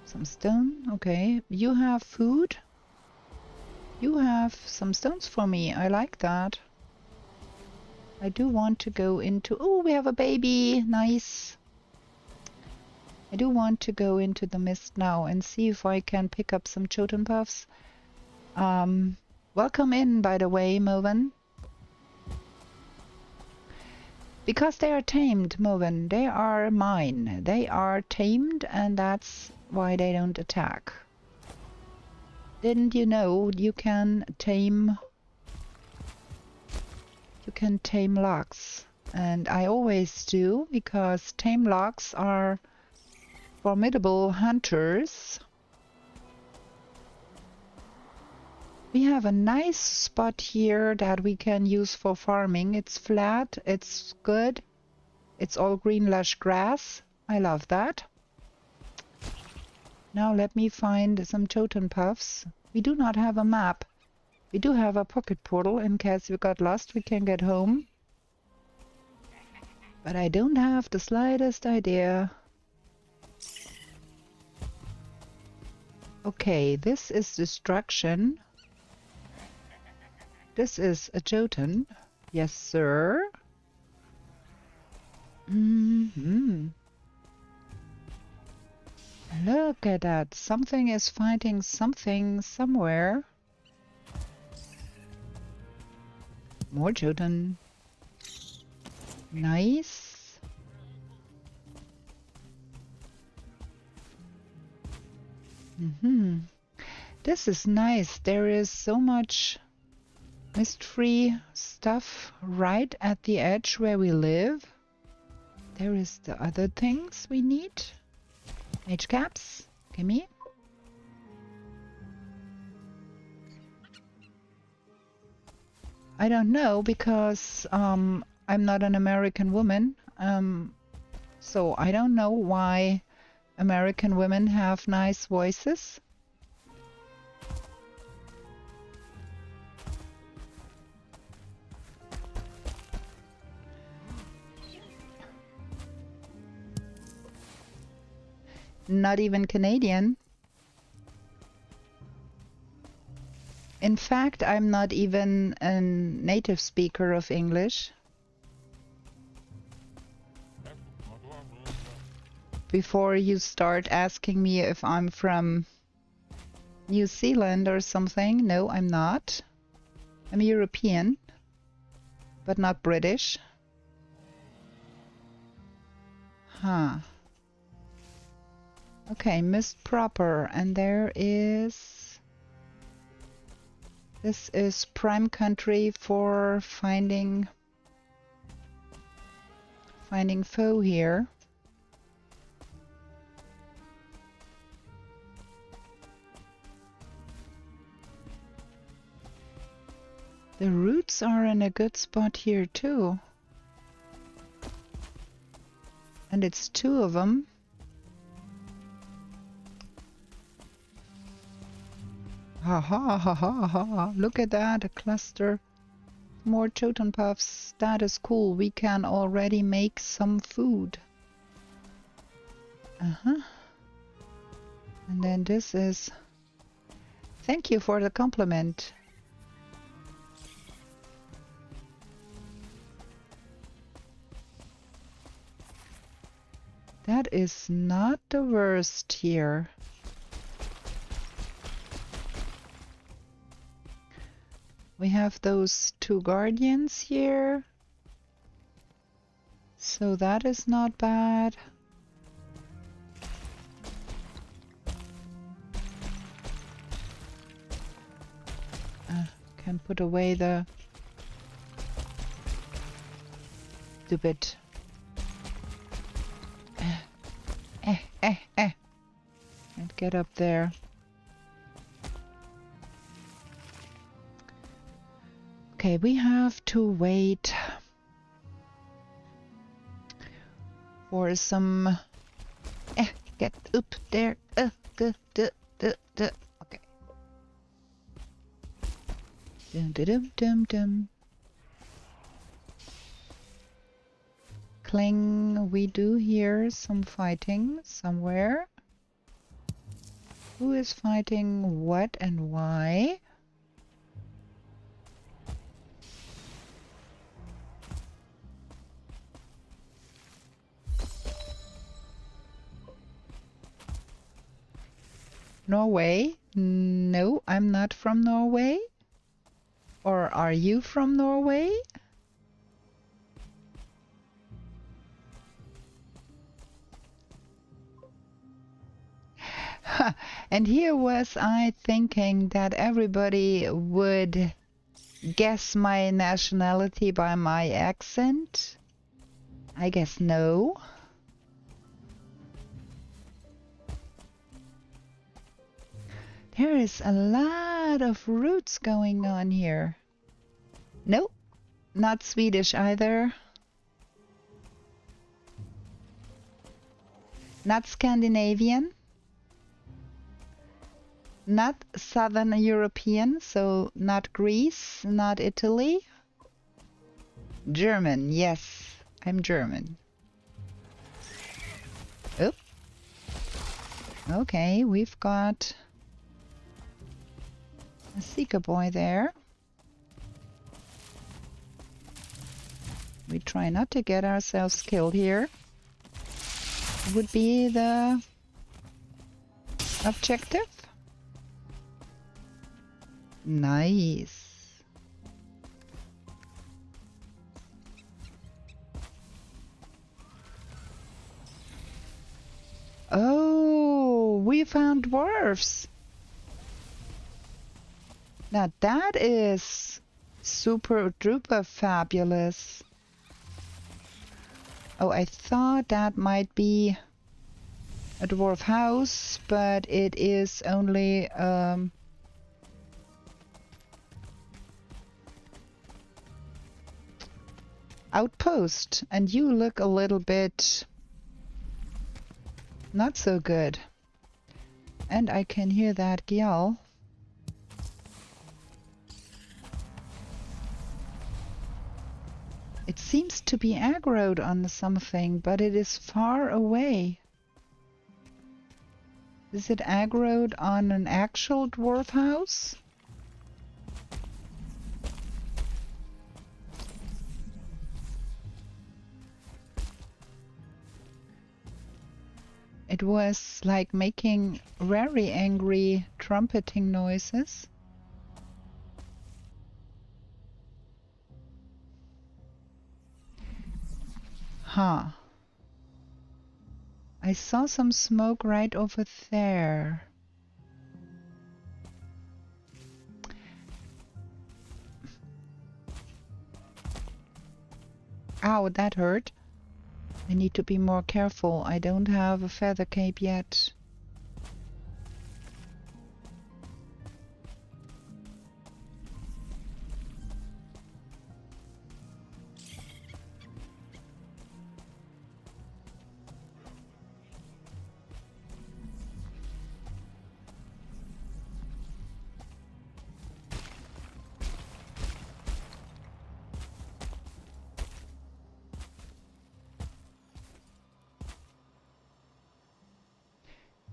Some stone. Okay. You have food. You have some stones for me. I like that. I do want to go into... Oh, we have a baby. Nice. I do want to go into the mist now and see if I can pick up some Jotun puffs. Welcome in, by the way, Moven. Because they are tamed, Moven. They are mine. They are tamed, and that's why they don't attack. Didn't you know you can tame logs? And I always do, because tame logs are formidable hunters. We have a nice spot here that we can use for farming. It's flat, it's good, it's all green lush grass. I love that. Now let me find some Jotun puffs. We do not have a map. We do have a pocket portal. In case we got lost, we can get home. But I don't have the slightest idea. Okay, this is destruction. This is a Jotun. Yes, sir. Look at that. Something is fighting something somewhere. More Jotun. Nice. This is nice. There is so much mist-free stuff right at the edge where we live. There is the other things we need. Mage caps, gimme. I don't know, because I'm not an American woman, so I don't know why American women have nice voices. Not even Canadian. In fact, I'm not even a native speaker of English. Before you start asking me if I'm from New Zealand or something, no, I'm not. I'm European, but not British. Huh. Okay, mist proper, and there is... This is prime country for finding foe here. The roots are in a good spot here too. And it's 2 of them. Ha ha ha ha ha. Look at that, a cluster. More totem puffs. That is cool. We can already make some food. And then this is... Thank you for the compliment. That is not the worst here. We have those 2 guardians here. So that is not bad. Can put away the stupid and get up there. Okay, we have to wait for some... get up there. Okay. Dum. Cling, we do hear some fighting somewhere. Who is fighting what and why? Norway? No, I'm not from Norway. Or are you from Norway? And here was I thinking that everybody would guess my nationality by my accent. I guess no. There is a lot of roots going on here. Nope, not Swedish either. Not Scandinavian. Not Southern European, so not Greece, not Italy. German, yes, I'm German. Oh. Okay, we've got a Seeker boy there. We try not to get ourselves killed here. Would be the objective. Nice. Oh, we found dwarfs. Now that is super duper fabulous. Oh, I thought that might be a dwarf house, but it is only outpost, and you look a little bit not so good. And I can hear that Gyal. It seems to be aggroed on something, but it is far away. Is it aggroed on an actual dwarf house? It was like making very angry trumpeting noises. Huh. I saw some smoke right over there. Ow, that hurt. I need to be more careful. I don't have a feather cape yet.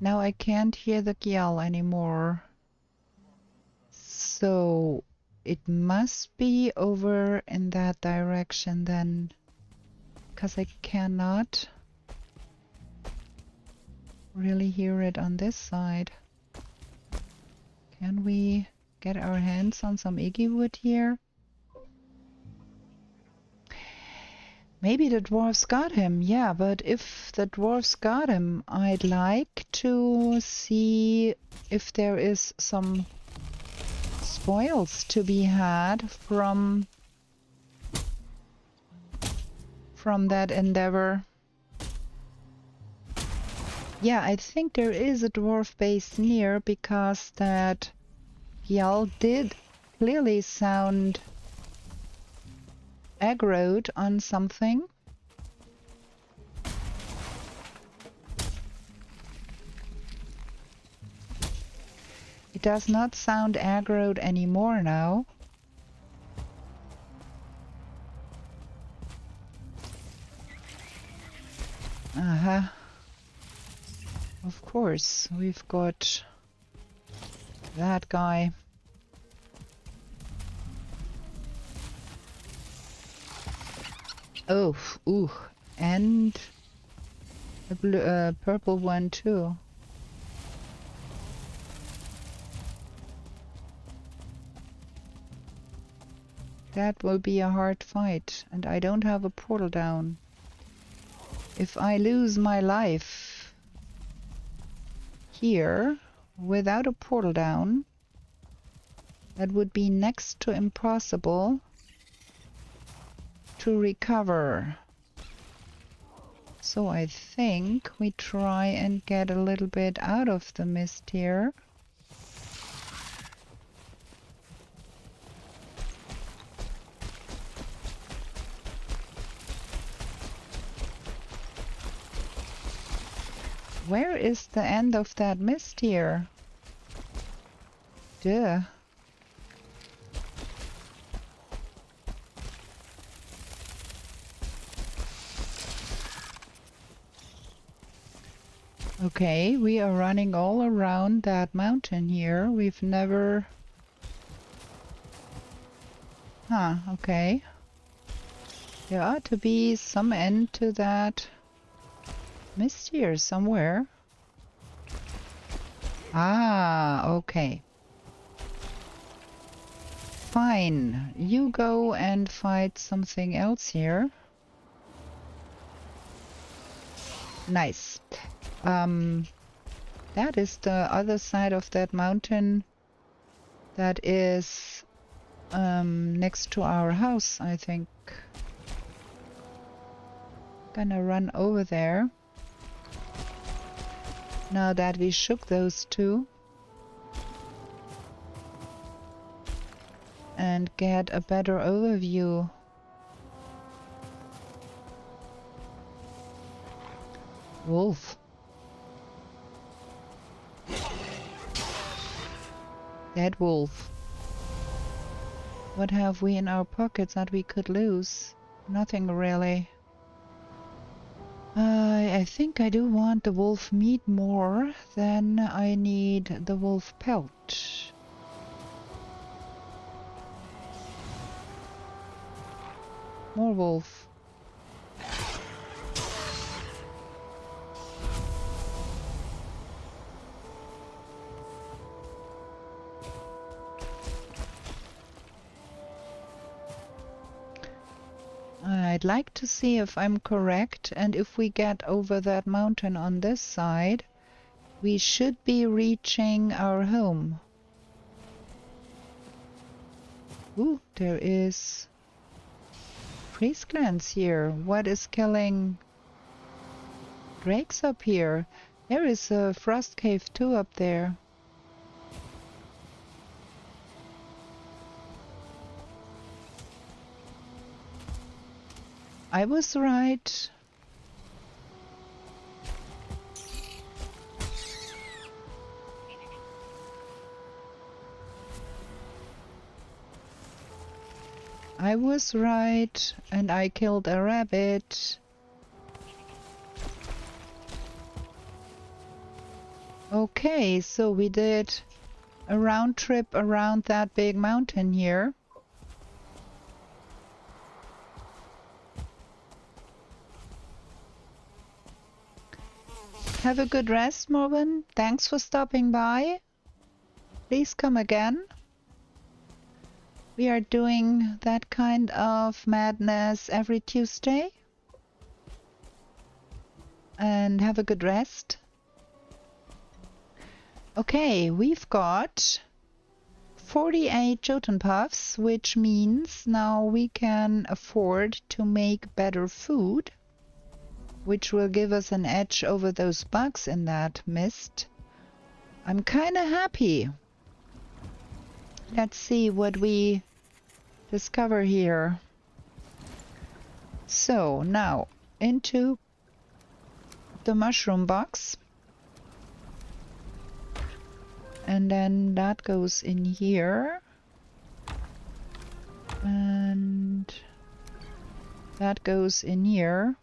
Now I can't hear the yell anymore. So it must be over in that direction then. Because I cannot really hear it on this side. Can we get our hands on some Iggy wood here? Maybe the dwarves got him, yeah, but if the dwarves got him, I'd like to see if there is some spoils to be had from that endeavor. Yeah, I think there is a dwarf base near because that yell did clearly sound aggroed on something. It does not sound aggroed anymore now. Uh-huh. Of course, we've got that guy. Oh, ooh, and a blue, purple one too. That will be a hard fight, and I don't have a portal down. If I lose my life here without a portal down, that would be next to impossible to recover. So I think we try and get a little bit out of the mist here. Where is the end of that mist here? Duh. Okay, we are running all around that mountain here. We've never... Huh, okay. There ought to be some end to that mist here somewhere. Ah, okay. Fine. You go and fight something else here. Nice. That is the other side of that mountain that is next to our house, I think. Gonna run over there. Now that we shook those two. And get a better overview. Wolf. Dead wolf. What have we in our pockets that we could lose? Nothing really. I think I do want the wolf meat more than I need the wolf pelt. More wolf. I'd like to see if I'm correct, and if we get over that mountain on this side, we should be reaching our home. Ooh, there is priest clans here. What is killing drakes up here? There is a frost cave too up there. I was right. I was right, and I killed a rabbit. Okay, so we did a round trip around that big mountain here. Have a good rest, Morven. Thanks for stopping by. Please come again. We are doing that kind of madness every Tuesday. And have a good rest. Okay, we've got 48 Jotun puffs, which means now we can afford to make better food, which will give us an edge over those bugs in that mist. I'm kind of happy. Let's see what we discover here. So now into the mushroom box. And then that goes in here. And that goes in here.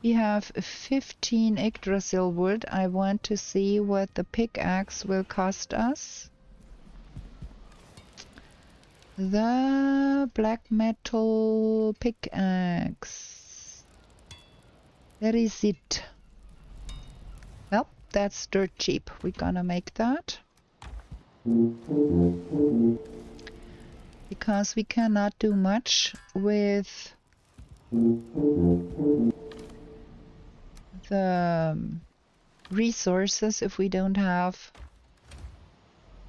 We have 15 Yggdrasil wood. I want to see what the pickaxe will cost us. The black metal pickaxe. Where is it? Well, that's dirt cheap. We're gonna make that. Because we cannot do much with the resources if we don't have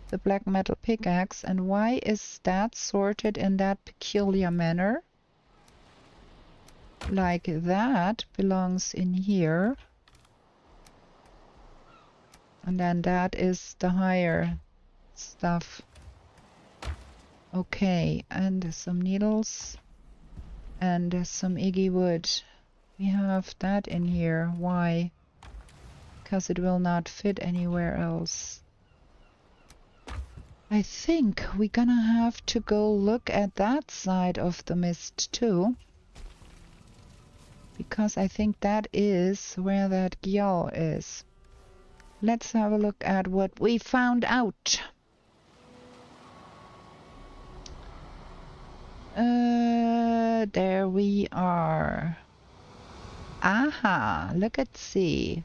the black metal pickaxe. And why is that sorted in that peculiar manner? Like that belongs in here. And then that is the higher stuff. Okay, and some needles and some Iggy wood. We have that in here. Why? Because it will not fit anywhere else. I think we're gonna have to go look at that side of the mist too. Because I think that is where that Gjall is. Let's have a look at what we found out. There we are. Aha, look at see.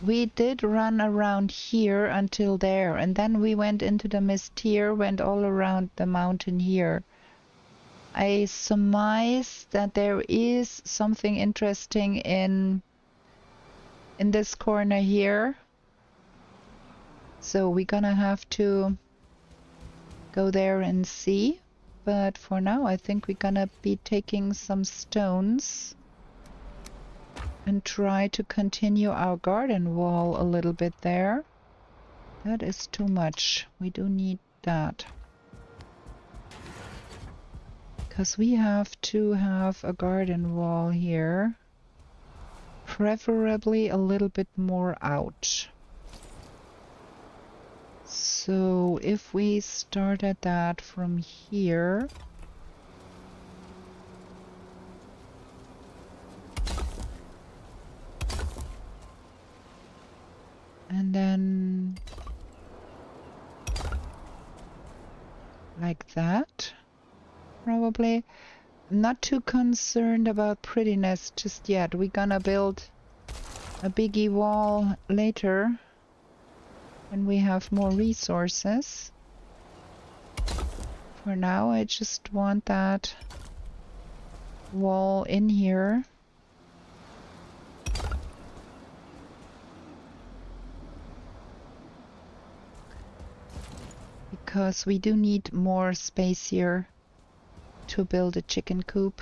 We did run around here until there, and then we went into the mist here, went all around the mountain here. I surmise that there is something interesting in this corner here. So we're gonna have to go there and see. But for now, I think we're gonna be taking some stones and try to continue our garden wall a little bit there. That is too much. We do need that. Because we have to have a garden wall here. Preferably a little bit more out. So if we started that from here, and then like that, probably. I'm not too concerned about prettiness just yet. We're gonna build a biggie wall later when we have more resources. For now, I just want that wall in here. Because we do need more space here to build a chicken coop.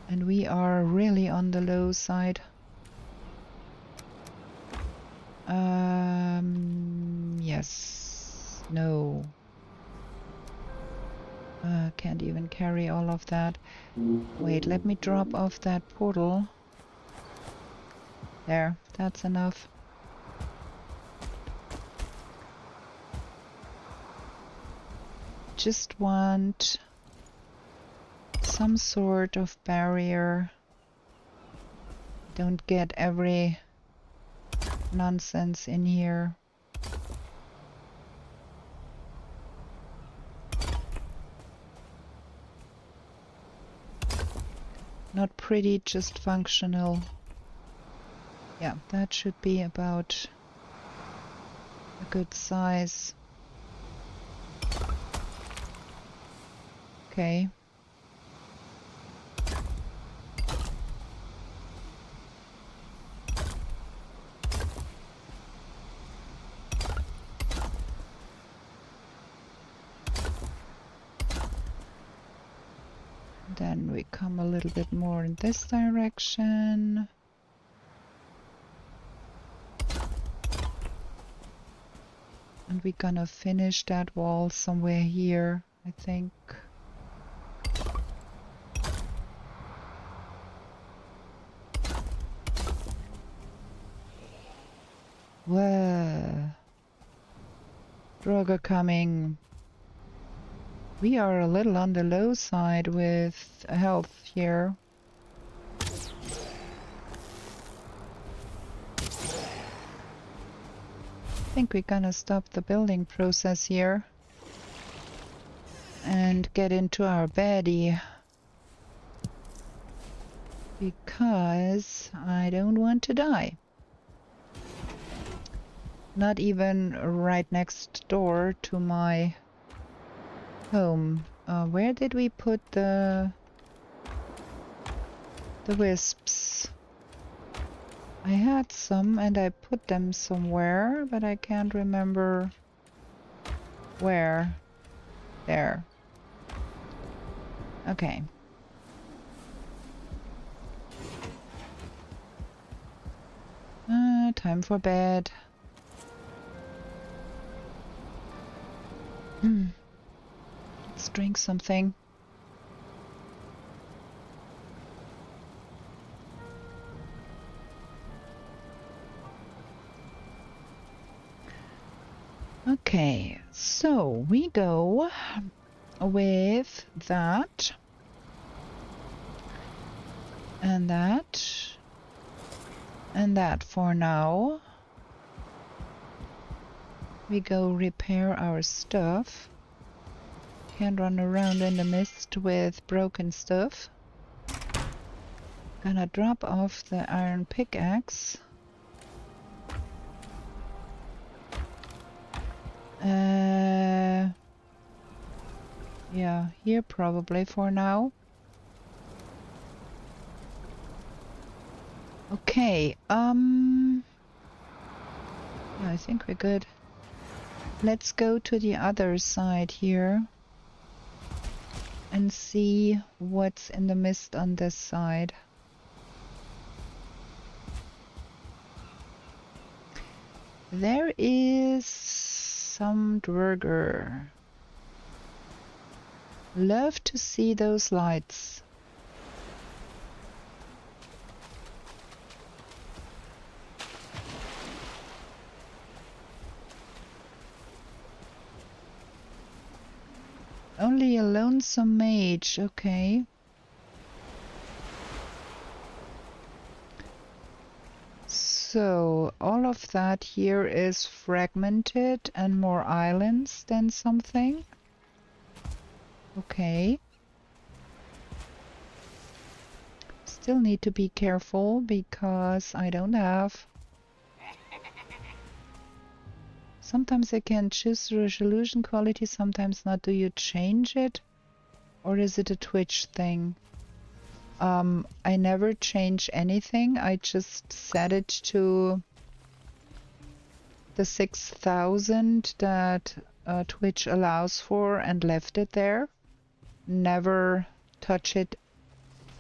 And we are really on the low side. Yes. No. Can't even carry all of that. Wait, let me drop off that portal. There, that's enough. Just want some sort of barrier. Don't get every nonsense in here. Not pretty, just functional. Yeah, that should be about a good size. Okay. Then we come a little bit more in this direction. And we're gonna finish that wall somewhere here, I think. Whoa. Droga coming. We are a little on the low side with health here. I think we're gonna stop the building process here and get into our baddie. Because I don't want to die. Not even right next door to my home. Where did we put the wisps? I had some and I put them somewhere, but I can't remember where. There. Okay. Time for bed. Let's drink something. Okay, so we go with that and that and that for now. We go repair our stuff. Can't run around in the mist with broken stuff. Gonna drop off the iron pickaxe. Yeah, here probably for now. Okay, yeah, I think we're good. Let's go to the other side here and see what's in the mist on this side. There is some Dwerger. Love to see those lights. Only a lonesome mage, okay. So, all of that here is fragmented and more islands than something. Okay. Still need to be careful because I don't have Sometimes I can choose the resolution quality, sometimes not. Do you change it? Or is it a Twitch thing? I never change anything. I just set it to the 6000 that Twitch allows for and left it there. Never touch it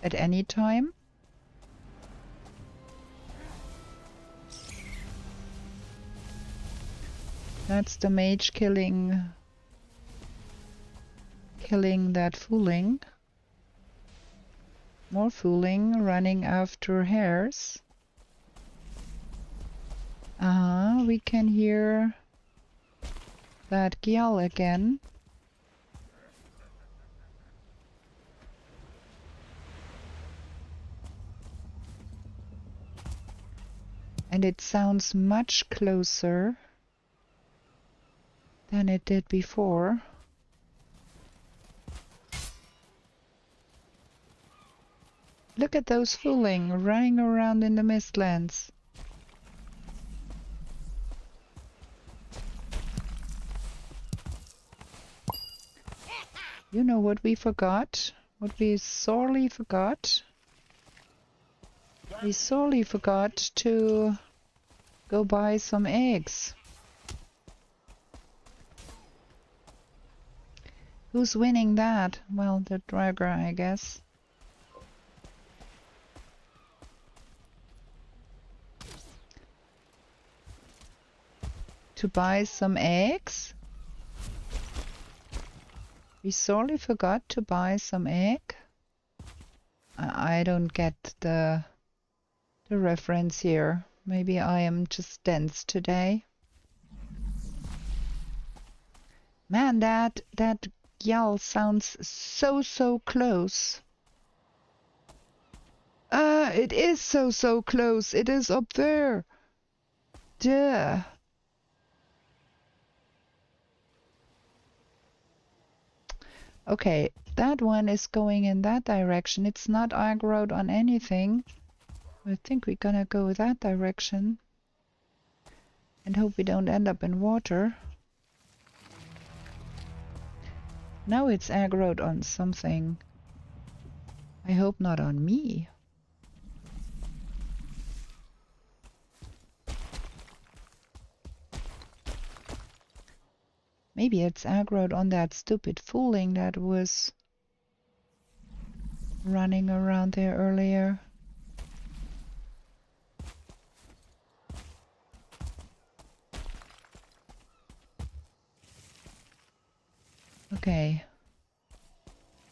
at any time. That's the mage killing that fooling. More fooling, running after hares. We can hear that yell again. And it sounds much closer than it did before. Look at those fooling running around in the mistlands. You know what we forgot? What we sorely forgot? We sorely forgot to go buy some eggs. Who's winning that? Well, the dragger, I guess. To buy some eggs? We sorely forgot to buy some egg? I don't get the reference here. Maybe I am just dense today. Man, that yell sounds so close. It is so close. It is up there. Duh. Okay, that one is going in that direction. It's not aggroed on anything. I think we're gonna go that direction. And hope we don't end up in water. Now it's aggroed on something. I hope not on me. Maybe it's aggroed on that stupid fooling that was running around there earlier. Okay.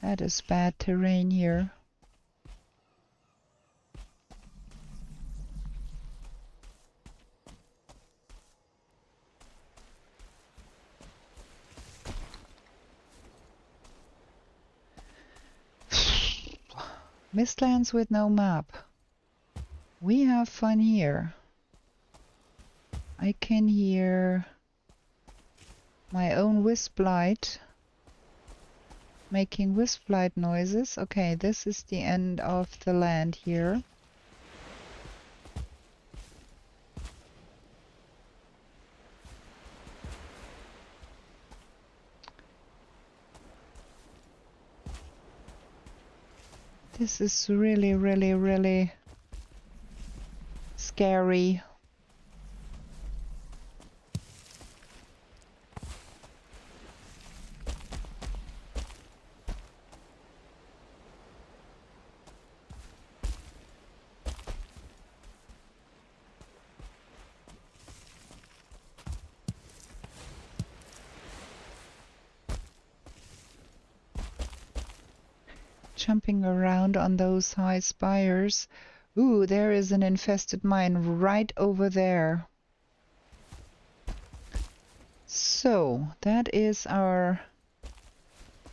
That is bad terrain here. Mistlands with no map. We have fun here. I can hear my own wisp-light making wisp-light noises. Okay, this is the end of the land here. This is really scary. Jumping around on those high spires. Ooh, there is an infested mine right over there. So, that is our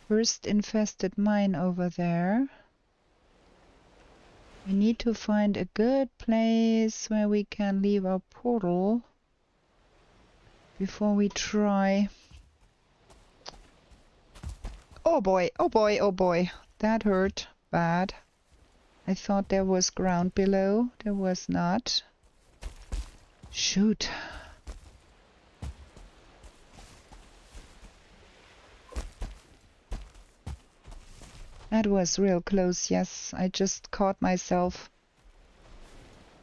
first infested mine over there. We need to find a good place where we can leave our portal before we try. Oh boy, oh boy, oh boy. That hurt bad. I thought there was ground below. There was not. Shoot. That was real close, yes. I just caught myself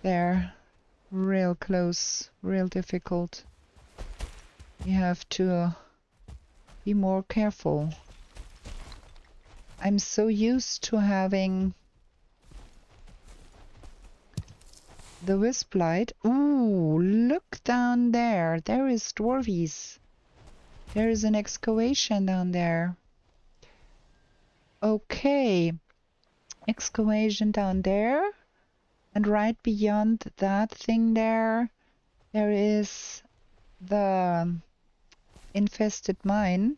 there. Real close, real difficult. You have to be more careful. I'm so used to having the wisp light. Ooh, look down there. There is dwarvies. There is an excavation down there. Okay. Excavation down there. And right beyond that thing there is the infested mine.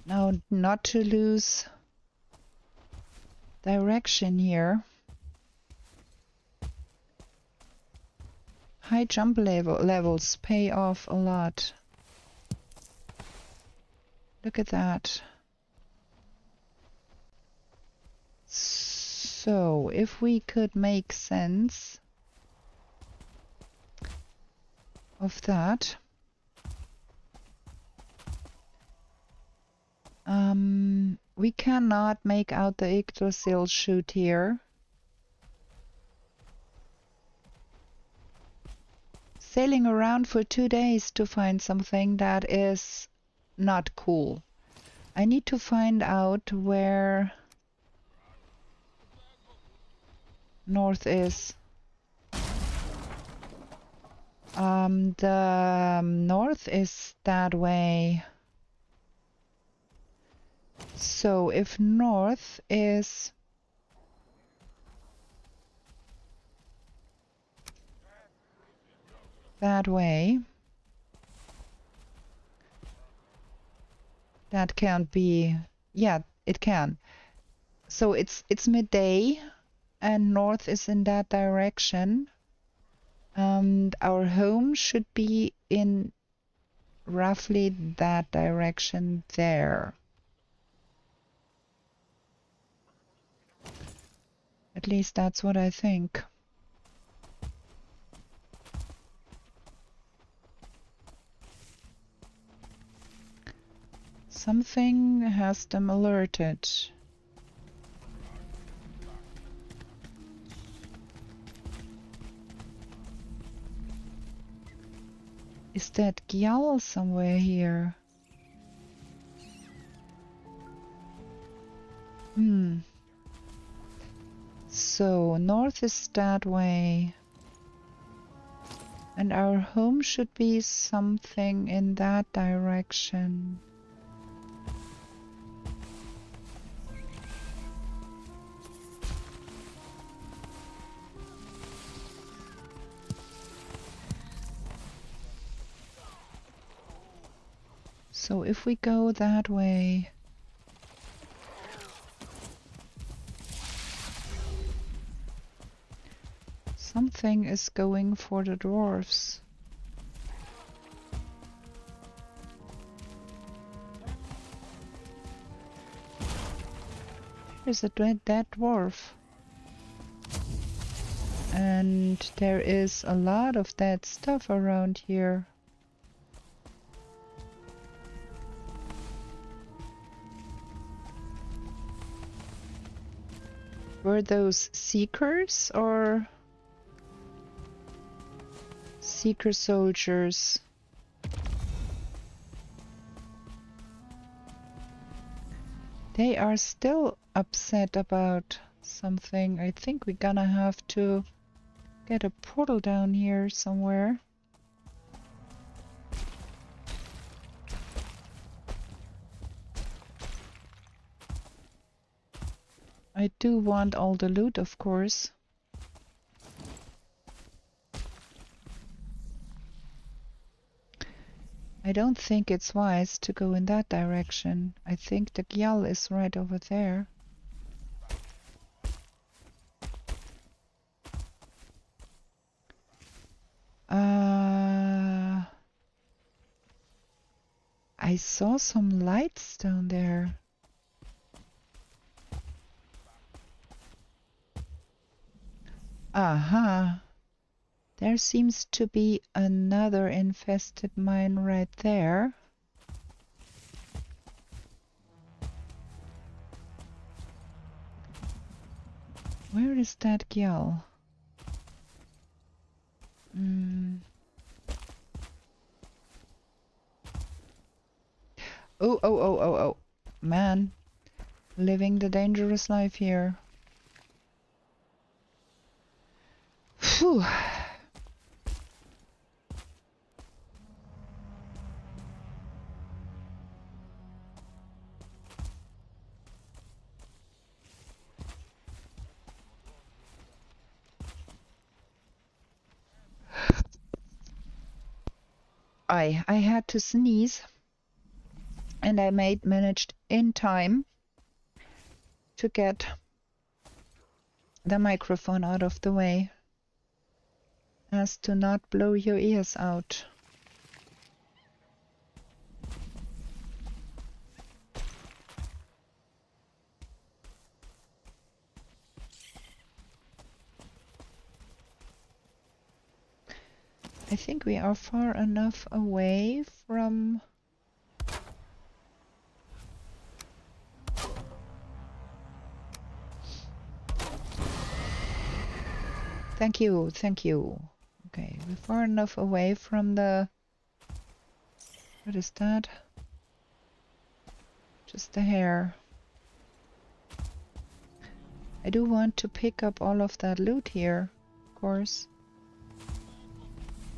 Now, not to lose direction here. High jump levels pay off a lot. Look at that. So, if we could make sense of that. We cannot make out the Yggdrasil shoot here. Sailing around for 2 days to find something that is not cool. I need to find out where north is. The north is that way. So if north is that way, that can't be, yeah, it can. So it's midday and north is in that direction. And our home should be in roughly that direction there. At least that's what I think. Something has them alerted. Is that Gyal somewhere here? So, north is that way. And our home should be something in that direction. So if we go that way, something is going for the dwarves. There's a dead dwarf. And there is a lot of dead stuff around here. Were those seekers or seeker soldiers? They are still upset about something. I think we're gonna have to get a portal down here somewhere. I do want all the loot, of course. I don't think it's wise to go in that direction. I think the Gyal is right over there. I saw some lights down there. Aha. There seems to be another infested mine right there. Where is that gyal? Oh. Man, living the dangerous life here. Phew. I had to sneeze, and I managed in time to get the microphone out of the way as to not blow your ears out. I think we are far enough away from... Thank you, thank you. Okay, we're far enough away from the... What is that? Just the hair. I do want to pick up all of that loot here, of course.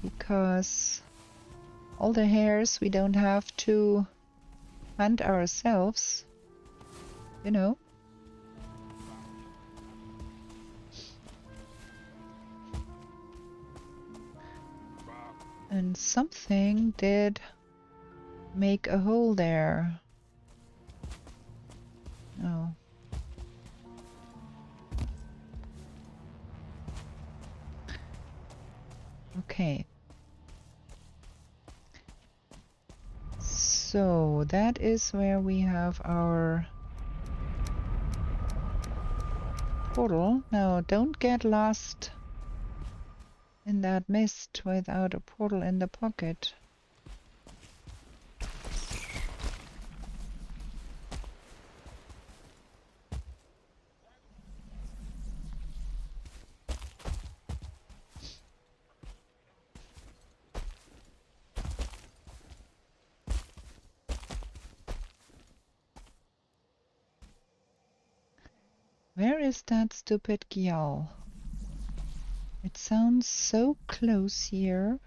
Because all the hairs we don't have to hunt ourselves, you know. And something did make a hole there. Oh. Okay. So that is where we have our portal. Now don't get lost in that mist without a portal in the pocket. Where is that stupid gyal? It sounds so close here.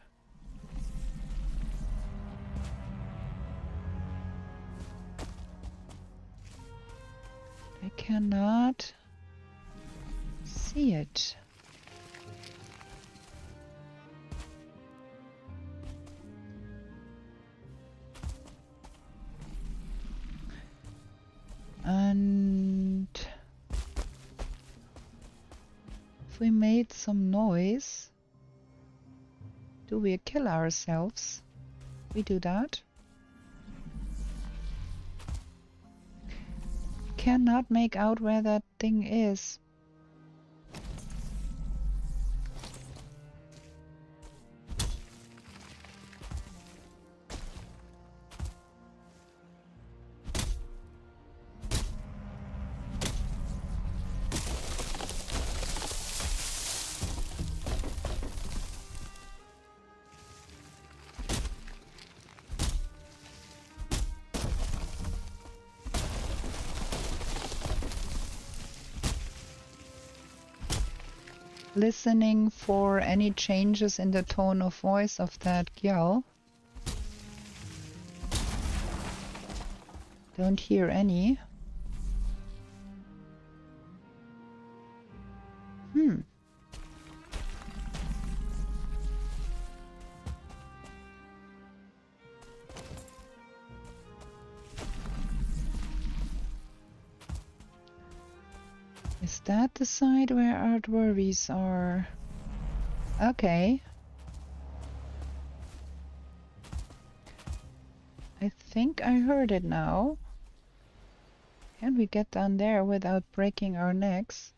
I cannot see it. And if we made some noise, do we kill ourselves? We do that. Cannot make out where that thing is. Listening for any changes in the tone of voice of that gyal. Don't hear any. Is that the side where our dwarves are? Okay. I think I heard it now. Can we get down there without breaking our necks?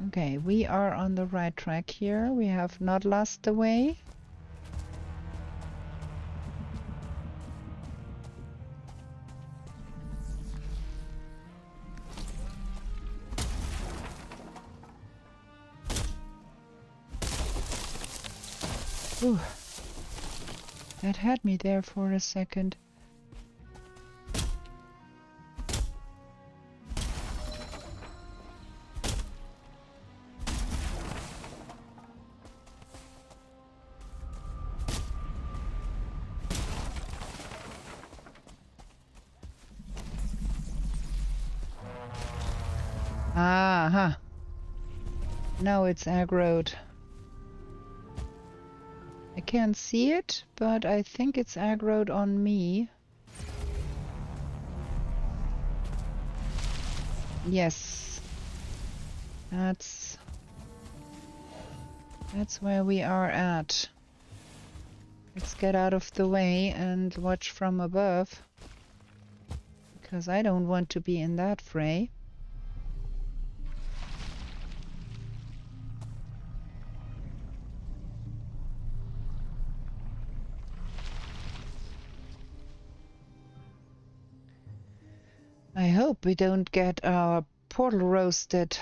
Okay, we are on the right track here. We have not lost the way. Ooh. That had me there for a second. Aha. Now it's aggroed. I can't see it, but I think it's aggroed on me. Yes. That's where we are at. Let's get out of the way and watch from above. Because I don't want to be in that fray. I hope we don't get our portal roasted.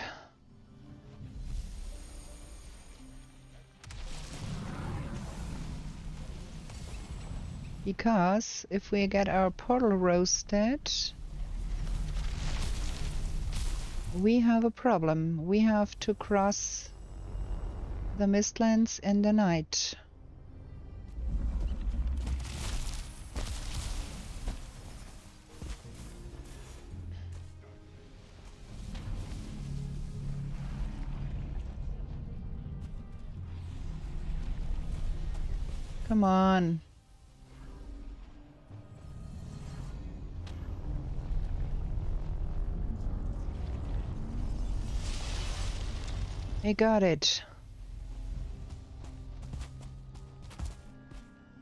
Because if we get our portal roasted, we have a problem. We have to cross the Mistlands in the night. Come on. I got it.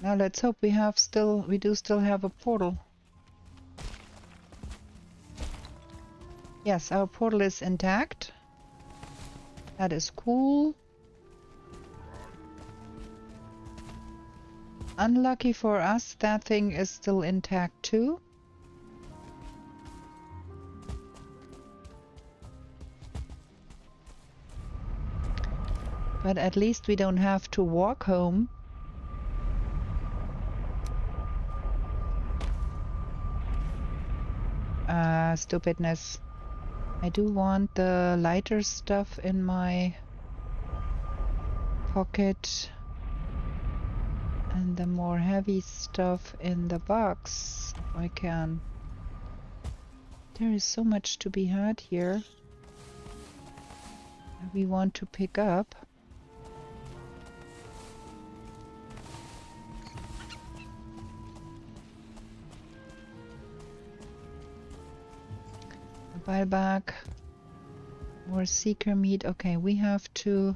Now let's hope we do still have a portal. Yes, our portal is intact. That is cool. Unlucky for us, that thing is still intact too. But at least we don't have to walk home. Stupidness. I do want the lighter stuff in my pocket and the more heavy stuff in the box if I can. There is so much to be had here that we want to pick up. Buy back more seeker meat. Okay, we have to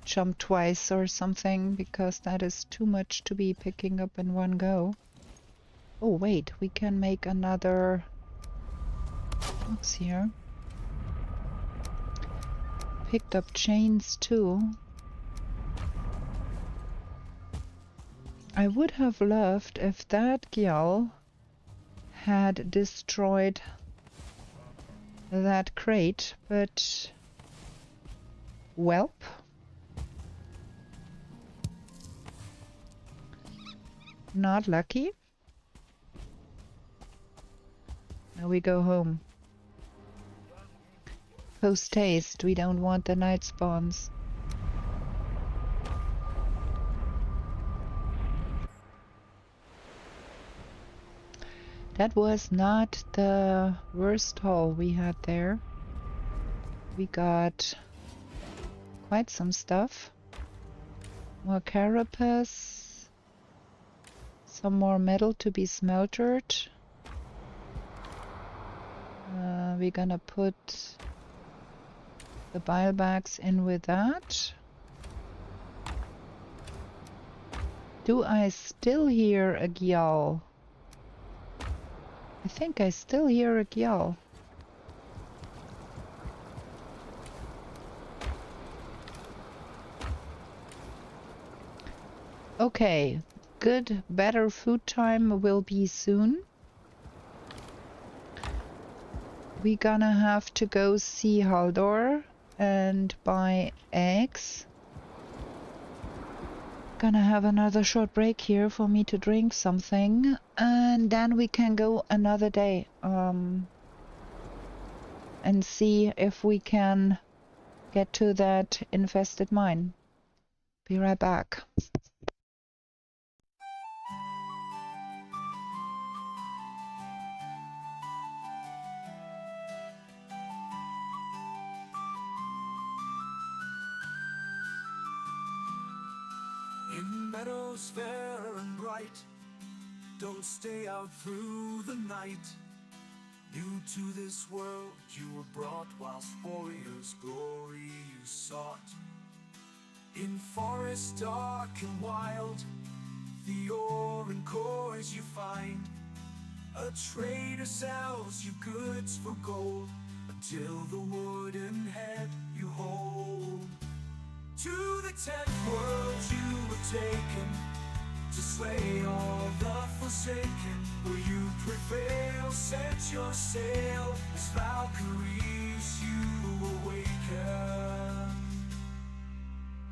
jump twice or something because that is too much to be picking up in one go. Oh wait, we can make another box here. Picked up chains too. I would have loved if that Gyal had destroyed that crate, but welp. Not lucky. Now we go home. Post haste, we don't want the night spawns. That was not the worst haul we had there. We got quite some stuff. More carapace. Some more metal to be smeltered. We're gonna put the bile bags in with that. Do I still hear a Gyal? I think I still hear a Gyal. Okay, good, better food time will be soon. We're gonna have to go see Haldor and buy eggs. Gonna have another short break here for me to drink something, and then we can go another day and see if we can get to that infested mine. Be right back. In meadows fair and bright, don't stay out through the night. New to this world you were brought, whilst warriors' glory you sought. In forests dark and wild, the ore and cores you find. A trader sells you goods for gold, until the wooden head you hold. To the 10th world you were taken, to slay all the forsaken. Will you prevail? Set your sail, as Valkyries you awaken.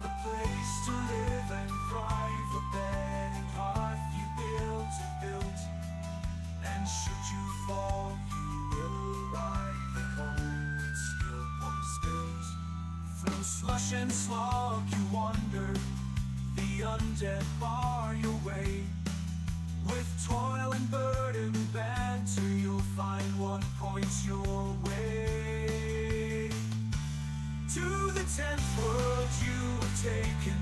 A place to live and thrive, a bed and hearth you built. And should you fall, you will arrive at home with skill upon skills. Through slush and slog you wander, the undead bar your way. With toil and burden banter, you'll find what points your way. To the 10th world you were taken,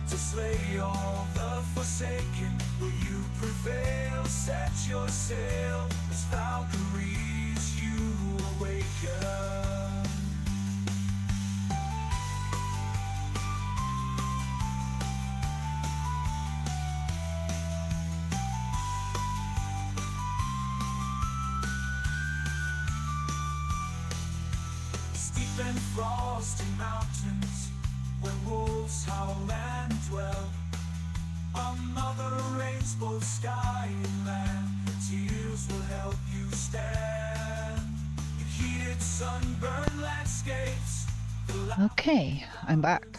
to slay all the forsaken. Will you prevail? Set your sail, as Valkyries you awaken. Steep and frosty mountains, where wolves howl and dwell. Another rains both sky and land, tears will help you stand. In heated sunburned landscapes. Okay, I'm back.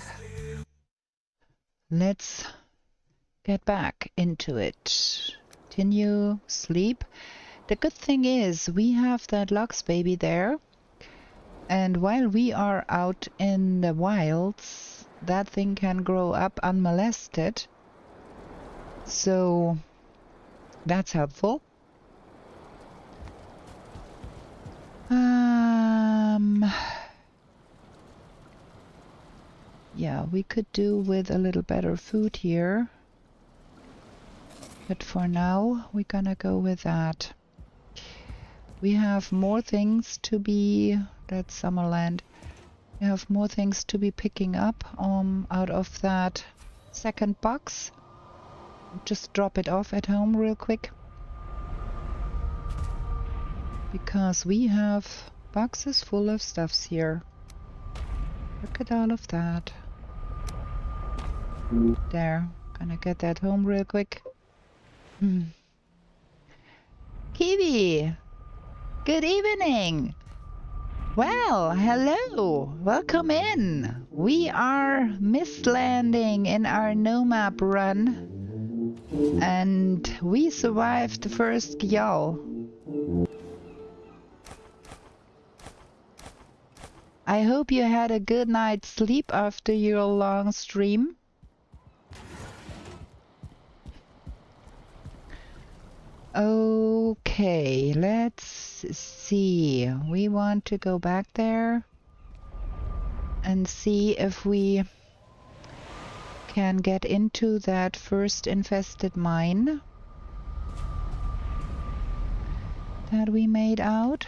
Let's get back into it. Continue, sleep. The good thing is we have that Lux baby there. And while we are out in the wilds, that thing can grow up unmolested. So that's helpful. Yeah, we could do with a little better food here. But for now, we're gonna go with that. We have more things to be... That's Summerland. We have more things to be picking up out of that second box. Just drop it off at home real quick. Because we have boxes full of stuffs here. Look at all of that. There. Gonna get that home real quick. Kiwi! Good evening! Well, hello! Welcome in! We are mist-landing in our no-map run. And we survived the first Gjall. I hope you had a good night's sleep after your long stream. Okay, let's see. We want to go back there and see if we can get into that first infested mine that we made out.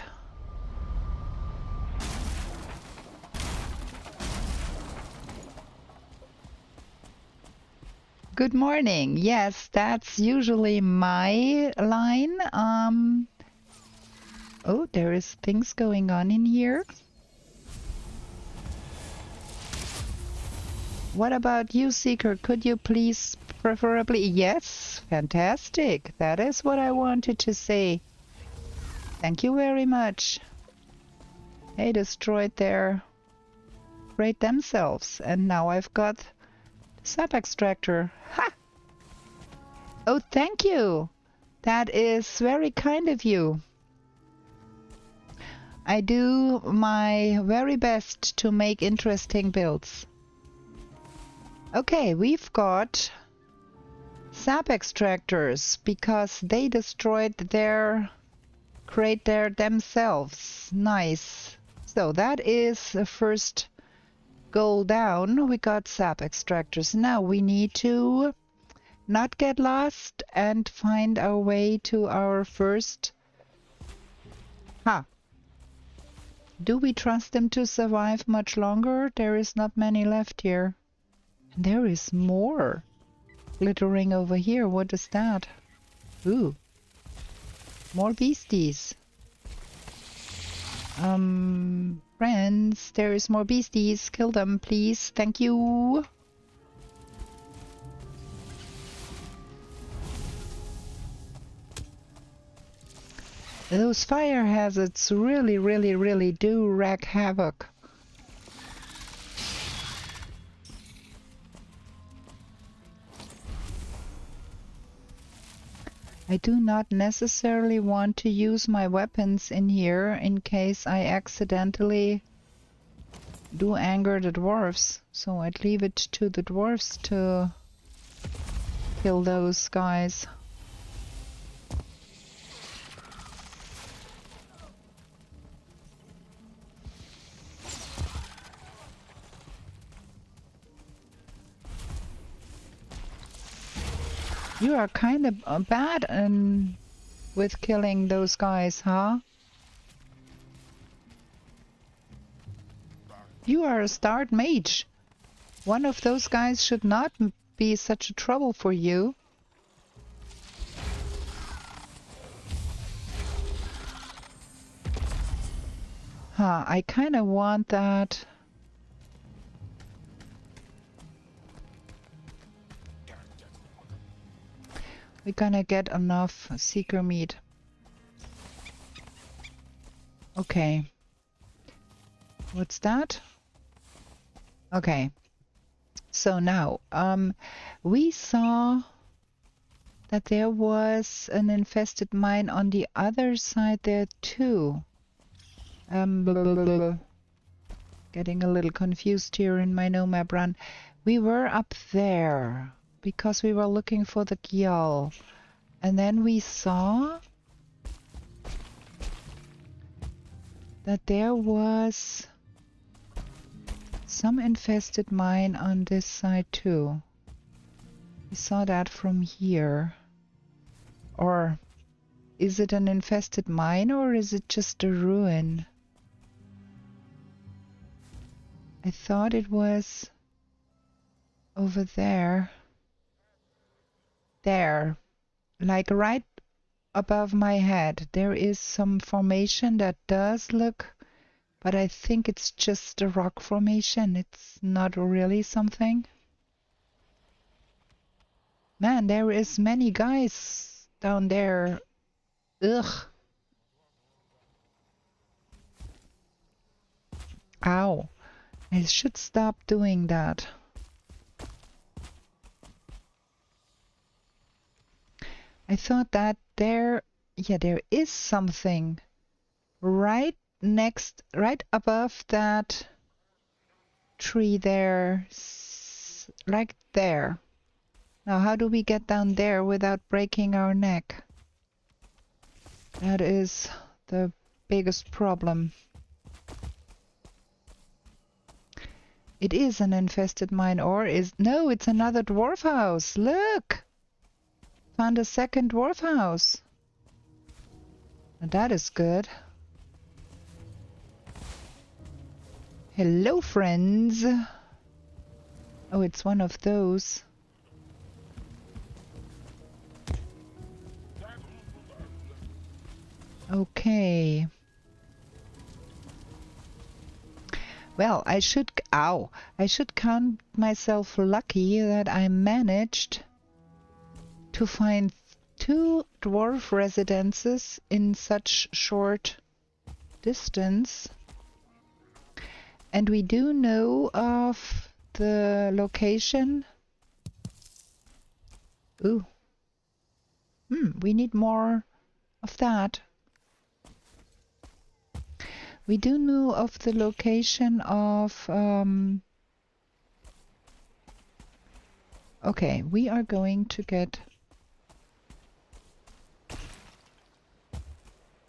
Good morning. Yes, that's usually my line. Oh, there is things going on in here. What about you, Seeker? Could you please preferably... Yes, fantastic. That is what I wanted to say. Thank you very much. They destroyed their raid themselves, and now I've got the sap extractor. Ha! Oh, thank you. That is very kind of you. I do my very best to make interesting builds. Okay, we've got sap extractors because they destroyed their crate there themselves. Nice. So that is the first goal down. We got sap extractors. Now we need to not get lost and find our way to our first... Ha! Do we trust them to survive much longer? There is not many left here. And there is more glittering over here. What is that? Ooh. More beasties. Friends, there is more beasties. Kill them, please. Thank you. Those fire hazards really do wreak havoc. I do not necessarily want to use my weapons in here in case I accidentally do anger the dwarves. So I'd leave it to the dwarves to kill those guys. You are kind of bad with killing those guys, huh? You are a starred mage. One of those guys should not be such a trouble for you. Huh, I kind of want that. We're gonna get enough seeker meat. Okay. What's that? Okay. So now, we saw that there was an infested mine on the other side there too. Getting a little confused here in my no map run. We were up there because we were looking for the Gyal. And then we saw that there was some infested mine on this side too. We saw that from here. Or is it an infested mine or is it just a ruin? I thought it was over there. There, like right above my head, there is some formation that does look, but I think it's just a rock formation. It's not really something. Man, there is many guys down there. Ugh. Ow. I should stop doing that. I thought that there is something right above that tree there, right there. Now, how do we get down there without breaking our neck? That is the biggest problem. It is an infested mine, or is... No, it's another dwarf house. Look! Found a second dwarf house. Now that is good. Hello, friends. Oh, it's one of those. Okay. Well, I should count myself lucky that I managed to find 2 dwarf residences in such short distance. And we do know of the location. Ooh. We need more of that. We do know of the location of... okay, we are going to get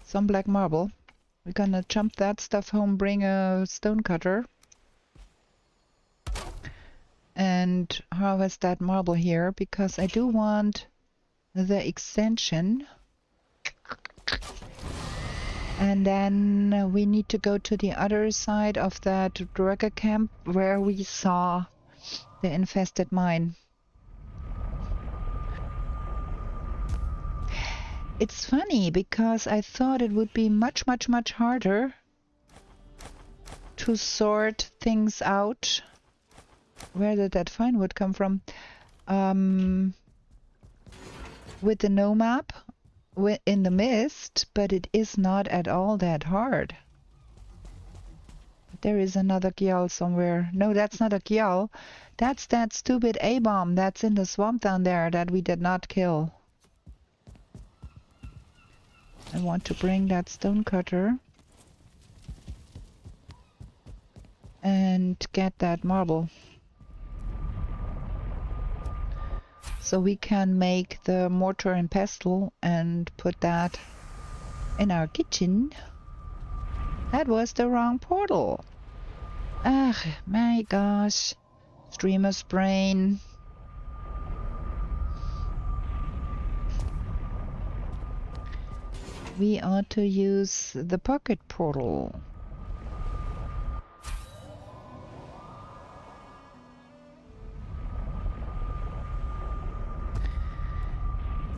some black marble. We're gonna jump that stuff home, bring a stone cutter, and harvest that marble here, because I do want the extension. And then we need to go to the other side of that Drugger camp where we saw the infested mine. It's funny because I thought it would be much harder to sort things out. Where did that fine wood come from? With the no map in the mist, but it is not at all that hard. There is another Gyal somewhere. No, that's not a Gyal. That's that stupid A-bomb that's in the swamp down there that we did not kill. I want to bring that stone cutter and get that marble, so we can make the mortar and pestle and put that in our kitchen. That was the wrong portal. Ugh, my gosh. Streamer's brain. We ought to use the pocket portal.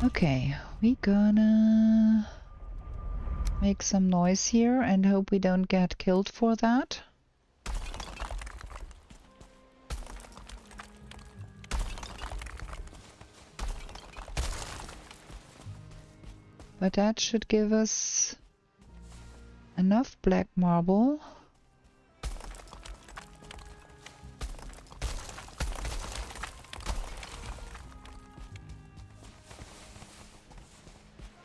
Okay, we gonna make some noise here and hope we don't get killed for that. But that should give us enough black marble.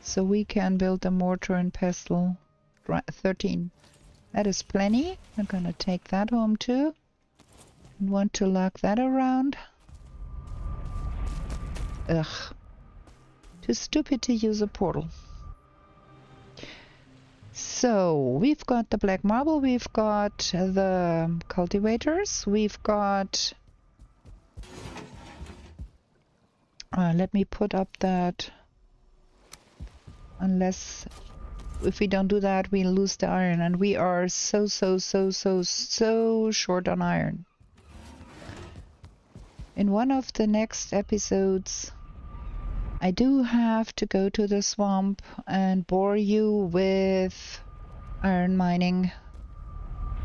So we can build a mortar and pestle. 13. That is plenty. I'm gonna take that home too. And want to lock that around. Ugh. Too stupid to use a portal. So we've got the black marble, we've got the cultivators, we've got... let me put up that... Unless... If we don't do that, we lose the iron, and we are so short on iron. In one of the next episodes, I do have to go to the swamp and bore you with iron mining.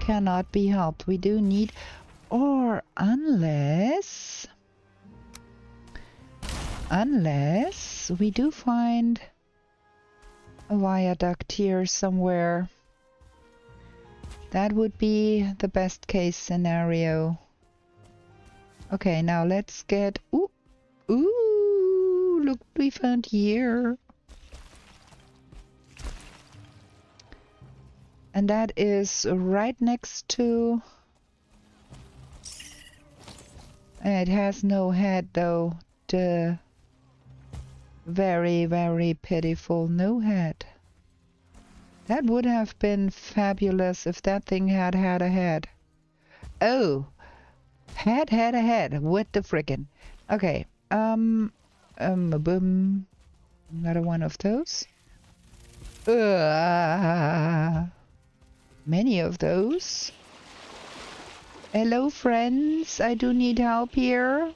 Cannot be helped. We do need... Or unless we do find a viaduct here somewhere. That would be the best case scenario. Okay, now let's get... Ooh! Look what we found here. And that is right next to... It has no head though. The very pitiful no head. That would have been fabulous if that thing had had a head. Oh! Had a head. What the frickin'? Okay. Boom. Another one of those. Many of those. Hello, friends. I do need help here.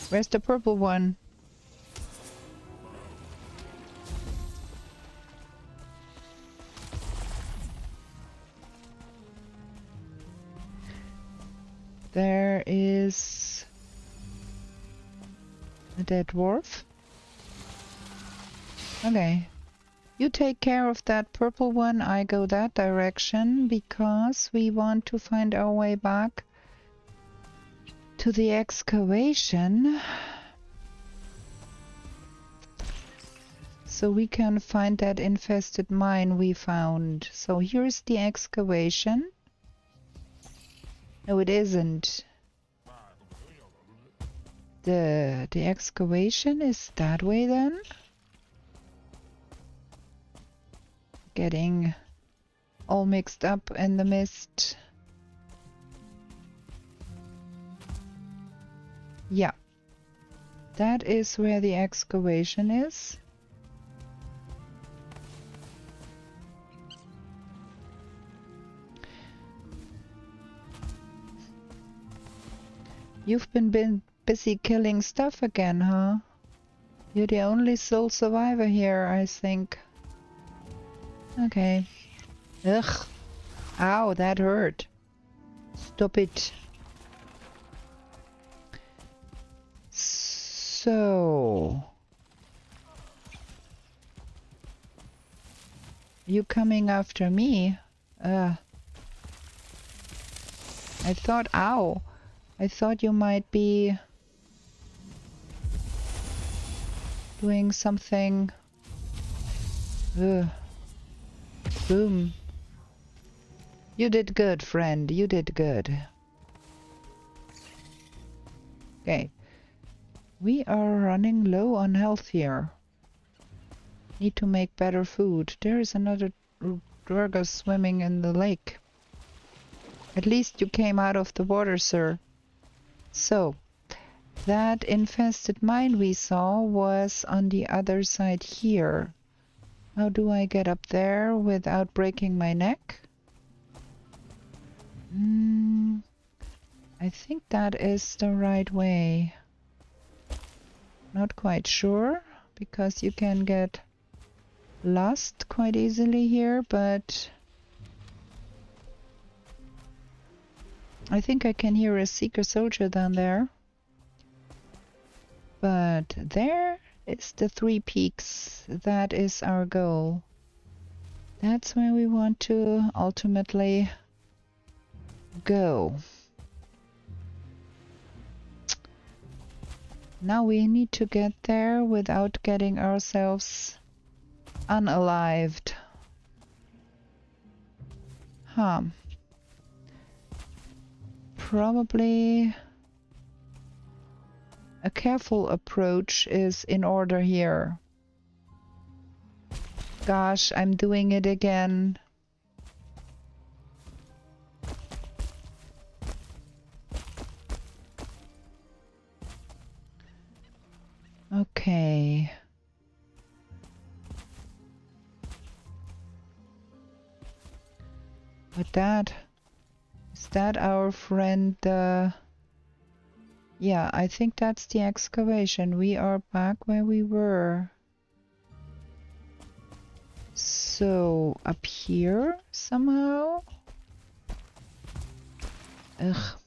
Where's the purple one? there is a dead dwarf. Okay. You take care of that purple one, I go that direction, because we want to find our way back to the excavation. So we can find that infested mine we found. So here's the excavation. No, it isn't. The excavation is that way then? Getting all mixed up in the mist. Yeah. That is where the excavation is. You've been busy killing stuff again, huh? You're the only sole survivor here, I think. Okay. Ugh. Ow, that hurt. Stop it. So... You coming after me? I thought... Ow! I thought you might be... doing something... Ugh. Boom. You did good, friend. You did good. Okay. We are running low on health here. Need to make better food. There is another Durga swimming in the lake. At least you came out of the water, sir. So, that infested mine we saw was on the other side here. How do I get up there without breaking my neck? I think that is the right way. Not quite sure, because you can get lost quite easily here, but I think I can hear a seeker soldier down there. But there is the 3 peaks. That is our goal. That's where we want to ultimately go. Now we need to get there without getting ourselves unalived. Huh. Probably a careful approach is in order here. Gosh, I'm doing it again. Okay. But that... Is that our friend... Yeah, I think that's the excavation. We are back where we were. So, up here somehow? Ugh.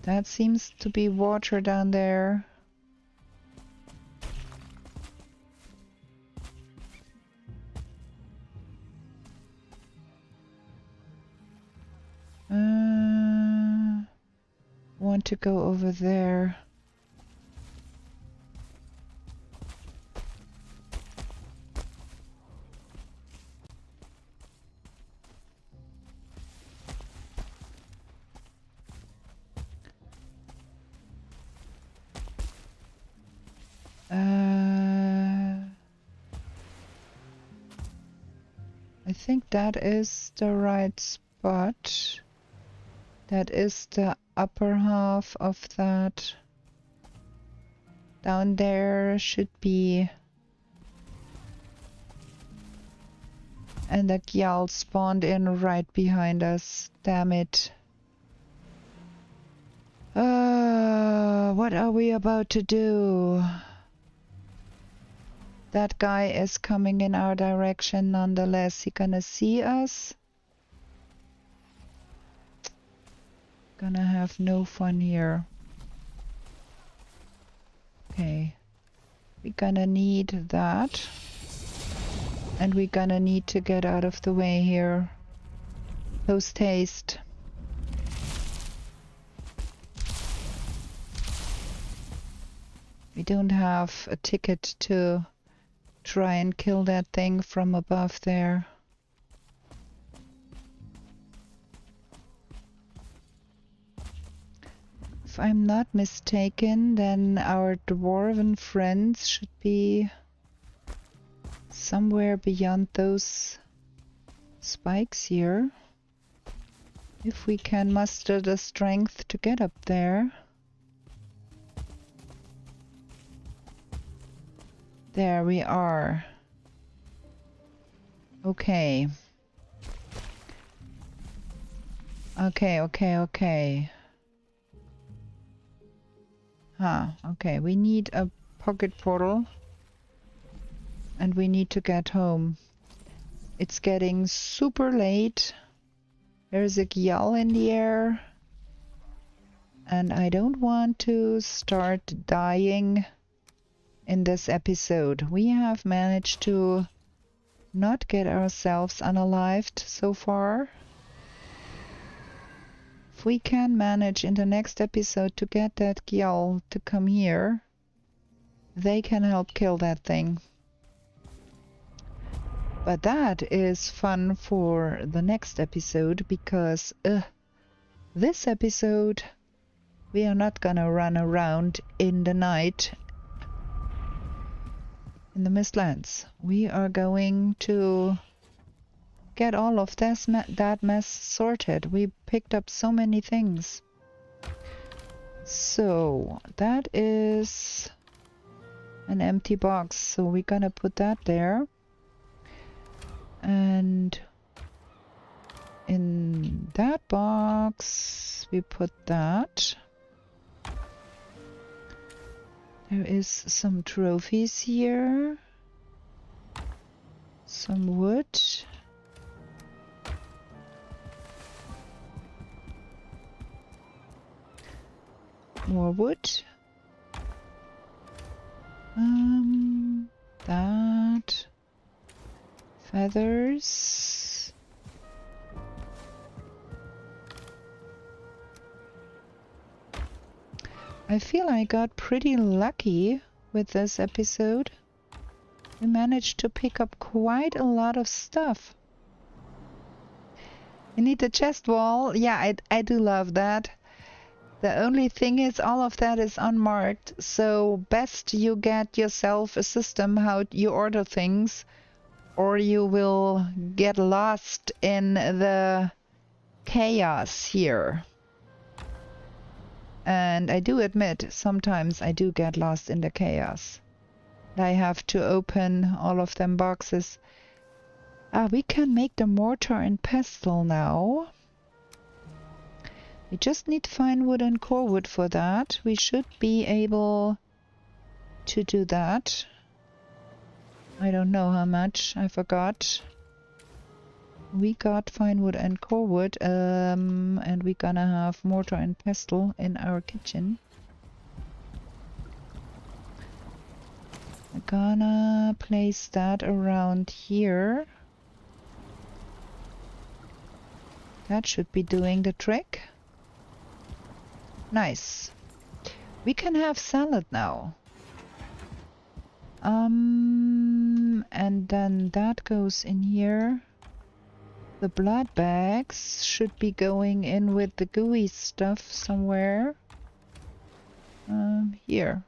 That seems to be water down there. Want to go over there. I think that is the right spot. That is the upper half of that. Down there should be... And the Gyal spawned in right behind us. Damn it. What are we about to do? That guy is coming in our direction nonetheless. He gonna see us. Gonna have no fun here. Okay. We're gonna need that. And we're gonna need to get out of the way here. Post haste. We don't have a ticket to try and kill that thing from above there. If I'm not mistaken, then our dwarven friends should be somewhere beyond those spikes here. If we can muster the strength to get up there. There we are. Okay. Okay. Okay, we need a pocket portal. And we need to get home. It's getting super late. There's a yell in the air. And I don't want to start dying in this episode. We have managed to not get ourselves unalived so far. If we can manage in the next episode to get that Gyal to come here, they can help kill that thing. But that is fun for the next episode, because this episode we are not gonna run around in the night in the Mistlands. We are going to get all of that mess sorted. We picked up so many things. So that is an empty box, so we're gonna put that there. And in that box we put that. There is some trophies here. Some wood. More wood. That. Feathers. I feel I got pretty lucky with this episode. We managed to pick up quite a lot of stuff. You need the chest wall. Yeah, I do love that. The only thing is all of that is unmarked, so best you get yourself a system how you order things, or you will get lost in the chaos here. And I do admit, sometimes I do get lost in the chaos. I have to open all of them boxes. We can make the mortar and pestle now. We just need fine wood and core wood for that. We should be able to do that. I don't know how much, I forgot. We got fine wood and core wood, and we're gonna have mortar and pestle in our kitchen. I'm gonna place that around here. That should be doing the trick. Nice. We can have salad now. And then that goes in here. The blood bags should be going in with the gooey stuff somewhere. Here.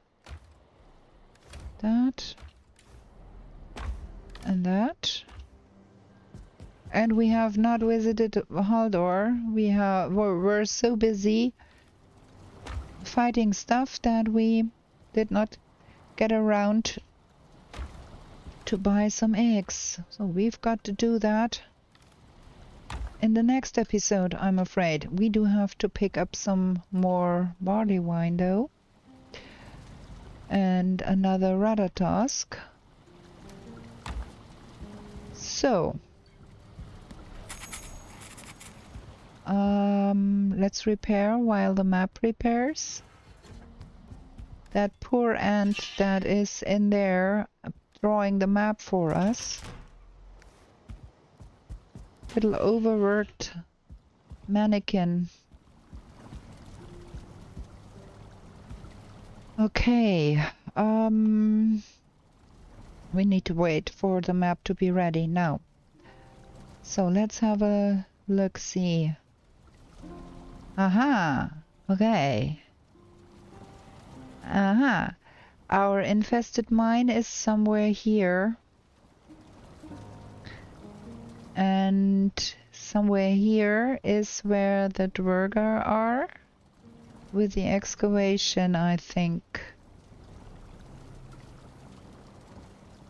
That. And that. And we have not visited Haldor. We're so busy fighting stuff that we did not get around to buy some eggs. So we've got to do that in the next episode, I'm afraid. We do have to pick up some more barley wine though. And another rudder task. So, let's repair while the map repairs. That poor ant that is in there drawing the map for us. Little overworked mannequin. Okay, we need to wait for the map to be ready now. So let's have a look-see. Aha, okay. Aha, our infested mine is somewhere here. And somewhere here is where the Dwergar are. With the excavation, I think.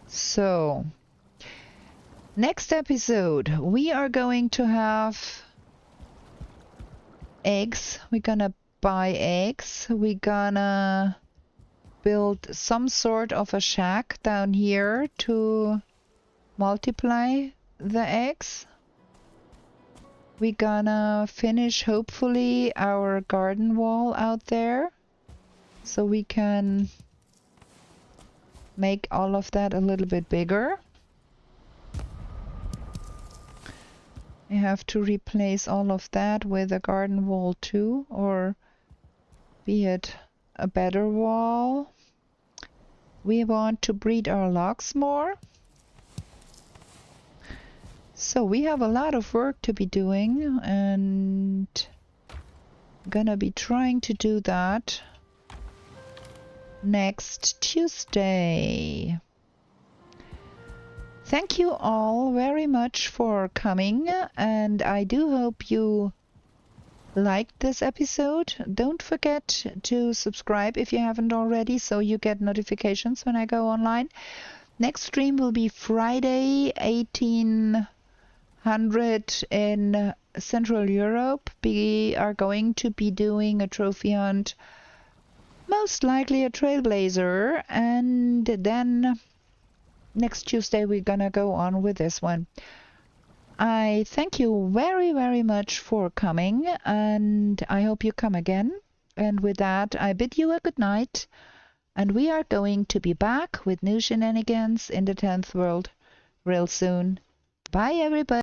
So, next episode, we are going to have eggs. We're gonna buy eggs. We're gonna build some sort of a shack down here to multiply the eggs. We're gonna finish, hopefully, our garden wall out there, so we can make all of that a little bit bigger. We have to replace all of that with a garden wall too, or be it a better wall. We want to breed our logs more. So we have a lot of work to be doing, and I'm gonna be trying to do that next Tuesday. Thank you all very much for coming, and I do hope you liked this episode. Don't forget to subscribe if you haven't already, so you get notifications when I go online. Next stream will be Friday, 1800 in Central Europe. We are going to be doing a trophy hunt, most likely a trailblazer, and then next Tuesday we're gonna go on with this one. I thank you very, very much for coming, and I hope you come again. And with that, I bid you a good night, and we are going to be back with new shenanigans in the 10th world real soon. Bye, everybody.